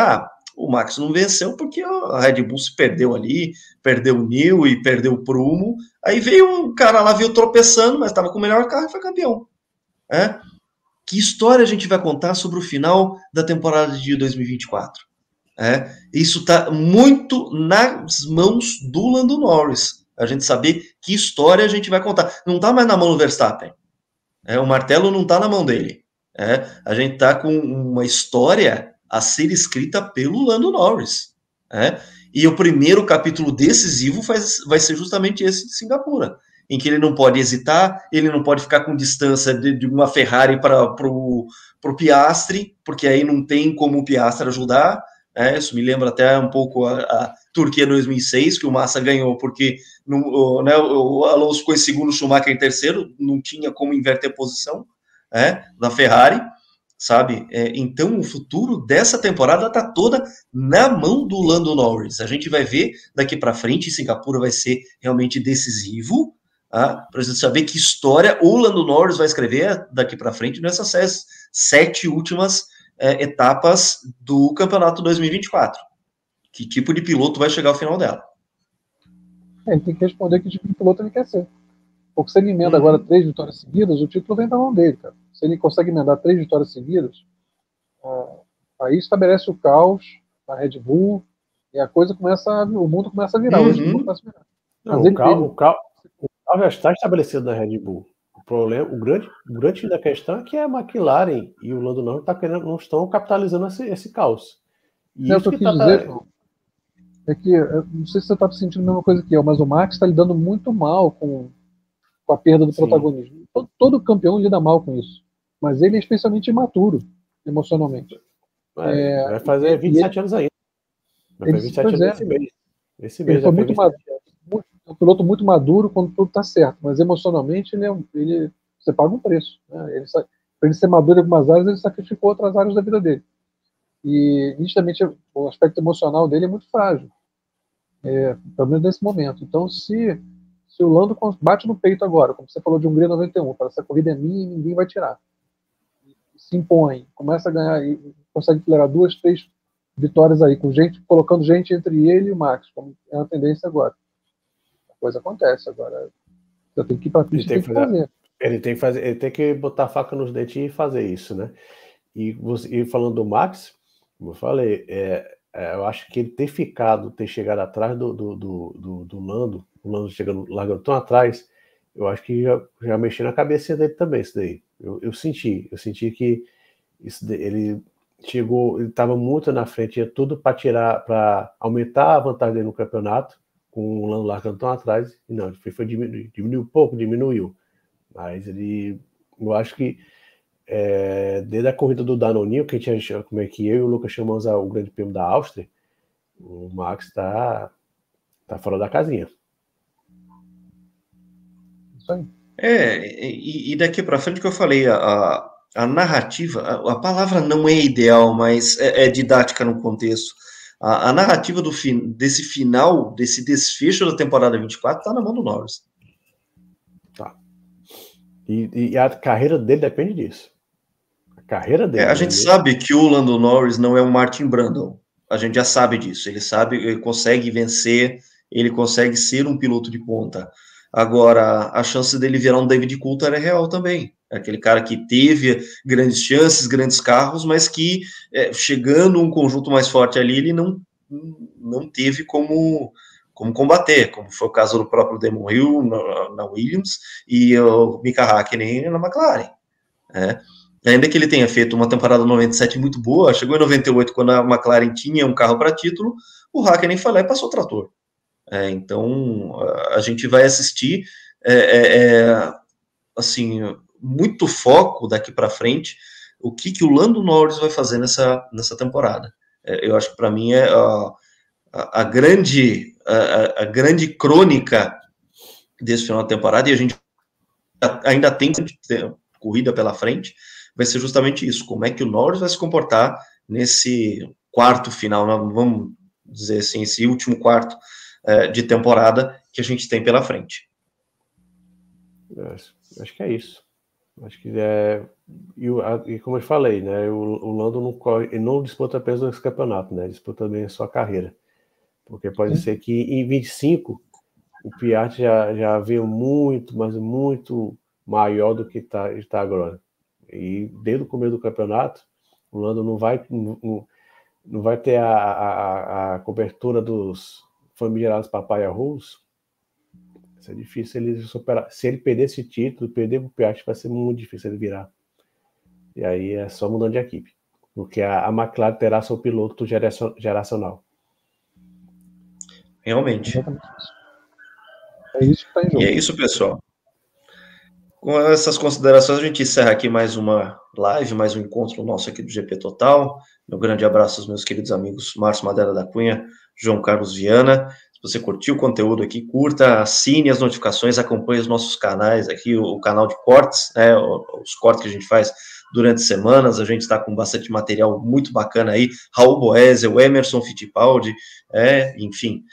o Max não venceu porque a Red Bull se perdeu ali, perdeu o Newey e perdeu o Prumo, aí veio um cara lá, veio tropeçando, mas estava com o melhor carro e foi campeão. Que história a gente vai contar sobre o final da temporada de 2024? Isso está muito nas mãos do Lando Norris. A gente saber que história a gente vai contar. Não está mais na mão do Verstappen. O martelo não está na mão dele. A gente está com uma história a ser escrita pelo Lando Norris. E o primeiro capítulo decisivo vai ser justamente esse de Singapura, em que ele não pode hesitar, ele não pode ficar com distância de uma Ferrari para o Piastri, porque aí não tem como o Piastri ajudar. Isso me lembra até um pouco a Turquia 2006, que o Massa ganhou porque o Alonso ficou em segundo, o Schumacher em terceiro, não tinha como inverter posição da Ferrari, sabe? Então o futuro dessa temporada está toda na mão do Lando Norris. A gente vai ver daqui para frente, Singapura vai ser realmente decisivo, para você saber que história o Lando Norris vai escrever daqui para frente nessas 7 últimas etapas do campeonato 2024. Que tipo de piloto vai chegar ao final dela? Ele tem que responder que tipo de piloto ele quer ser. Porque se ele emenda agora 3 vitórias seguidas, o título vem da mão dele, cara. Se ele consegue emendar 3 vitórias seguidas, aí estabelece o caos na Red Bull e a coisa o mundo começa a virar. Hoje o mundo começa a virar. Não, o carro já está estabelecido na Red Bull. problema, o grande da questão é que a McLaren e o Lando Norris não estão capitalizando esse caos. E É o isso que eu que quis dizer, João, é que, não sei se você está sentindo a mesma coisa que eu, mas o Max está lidando muito mal com a perda do Sim. protagonismo. Todo campeão lida mal com isso, mas ele é especialmente imaturo, emocionalmente. Vai fazer 27 anos aí. Vai fazer 27 anos esse mês. Ele foi muito maduro, um piloto muito maduro quando tudo está certo, mas emocionalmente você paga um preço. Né? Para ele ser maduro em algumas áreas, ele sacrificou outras áreas da vida dele. E, nitidamente, o aspecto emocional dele é muito frágil, pelo menos nesse momento. Então, se o Lando bate no peito agora, como você falou de Hungria 91, para essa corrida é minha e ninguém vai tirar, se impõe, começa a ganhar e consegue acelerar 2, 3 vitórias aí, colocando gente entre ele e o Max, como é a tendência agora. A coisa acontece agora. Você tem que ir para a pista e tem que fazer. Ele tem que botar a faca nos dentes e fazer isso, né? E falando do Max, como eu falei, eu acho que ele ter chegado atrás do Lando, o Lando largando tão atrás, eu acho que já mexeu na cabeça dele também, isso daí. Eu senti que ele chegou, ele estava muito na frente, tinha tudo para aumentar a vantagem dele no campeonato, com o Lando largando tão atrás, e não, ele foi diminuiu um pouco, mas eu acho que desde a corrida do Danoninho, que a gente, como é que eu e o Lucas chamamos o Grande Prêmio da Áustria, o Max tá fora da casinha. Isso aí. E daqui para frente que eu falei, a narrativa, a palavra não é ideal, mas é didática no contexto. A narrativa desse final, desse desfecho da temporada 24, está na mão do Norris. Tá. E a carreira dele depende disso. A carreira dele. A gente sabe que o Lando Norris não é um Martin Brundle. A gente já sabe disso. Ele consegue vencer, ele consegue ser um piloto de ponta. Agora, a chance dele virar um David Coulthard é real também. É aquele cara que teve grandes chances, grandes carros, mas que, chegando um conjunto mais forte ali, ele não teve como combater, como foi o caso do próprio Damon Hill na Williams e o Mika Hakkinen na McLaren. Ainda que ele tenha feito uma temporada 97 muito boa, chegou em 98 quando a McLaren tinha um carro para título, o Hakkinen foi lá e passou o trator. Então, a gente vai assistir assim, muito foco daqui para frente o que o Lando Norris vai fazer nessa temporada. Eu acho que para mim a grande crônica desse final de temporada, e a gente ainda tem corrida pela frente, vai ser justamente isso, como é que o Norris vai se comportar nesse quarto final, vamos dizer assim, esse último quarto de temporada que a gente tem pela frente. Acho que é isso. Acho que e como eu falei, né, o Lando não disputa apenas esse campeonato, né, disputa também a sua carreira, porque pode ser que em 25 o Piastri já veio muito, mas muito maior do que está agora. E desde o começo do campeonato, o Lando não vai ter a cobertura dos famigerados Papaya Rules. Isso é difícil ele superar. Se ele perder esse título, perder o Piastri, vai ser muito difícil ele virar. E aí é só mudando de equipe, porque a McLaren terá seu piloto geracional. Realmente. É isso que está em jogo. E é isso, pessoal. Com essas considerações, a gente encerra aqui mais uma live, mais um encontro nosso aqui do GP Total. Meu grande abraço aos meus queridos amigos Márcio Madeira da Cunha, João Carlos Viana. Se você curtiu o conteúdo aqui, curta, assine as notificações, acompanhe os nossos canais aqui, o canal de cortes, né, os cortes que a gente faz durante semanas. A gente está com bastante material muito bacana aí, Raul Boesel, o Emerson Fittipaldi, enfim,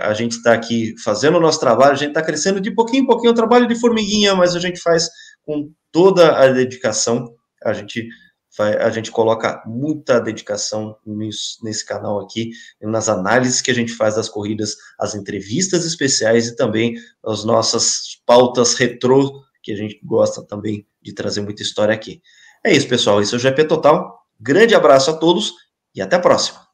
a gente está aqui fazendo o nosso trabalho, a gente está crescendo de pouquinho em pouquinho, é um trabalho de formiguinha, mas a gente faz com toda a dedicação, a gente coloca muita dedicação nesse canal aqui, nas análises que a gente faz das corridas, as entrevistas especiais e também as nossas pautas retrô, que a gente gosta também de trazer muita história aqui. É isso, pessoal, esse é o GP Total, grande abraço a todos e até a próxima.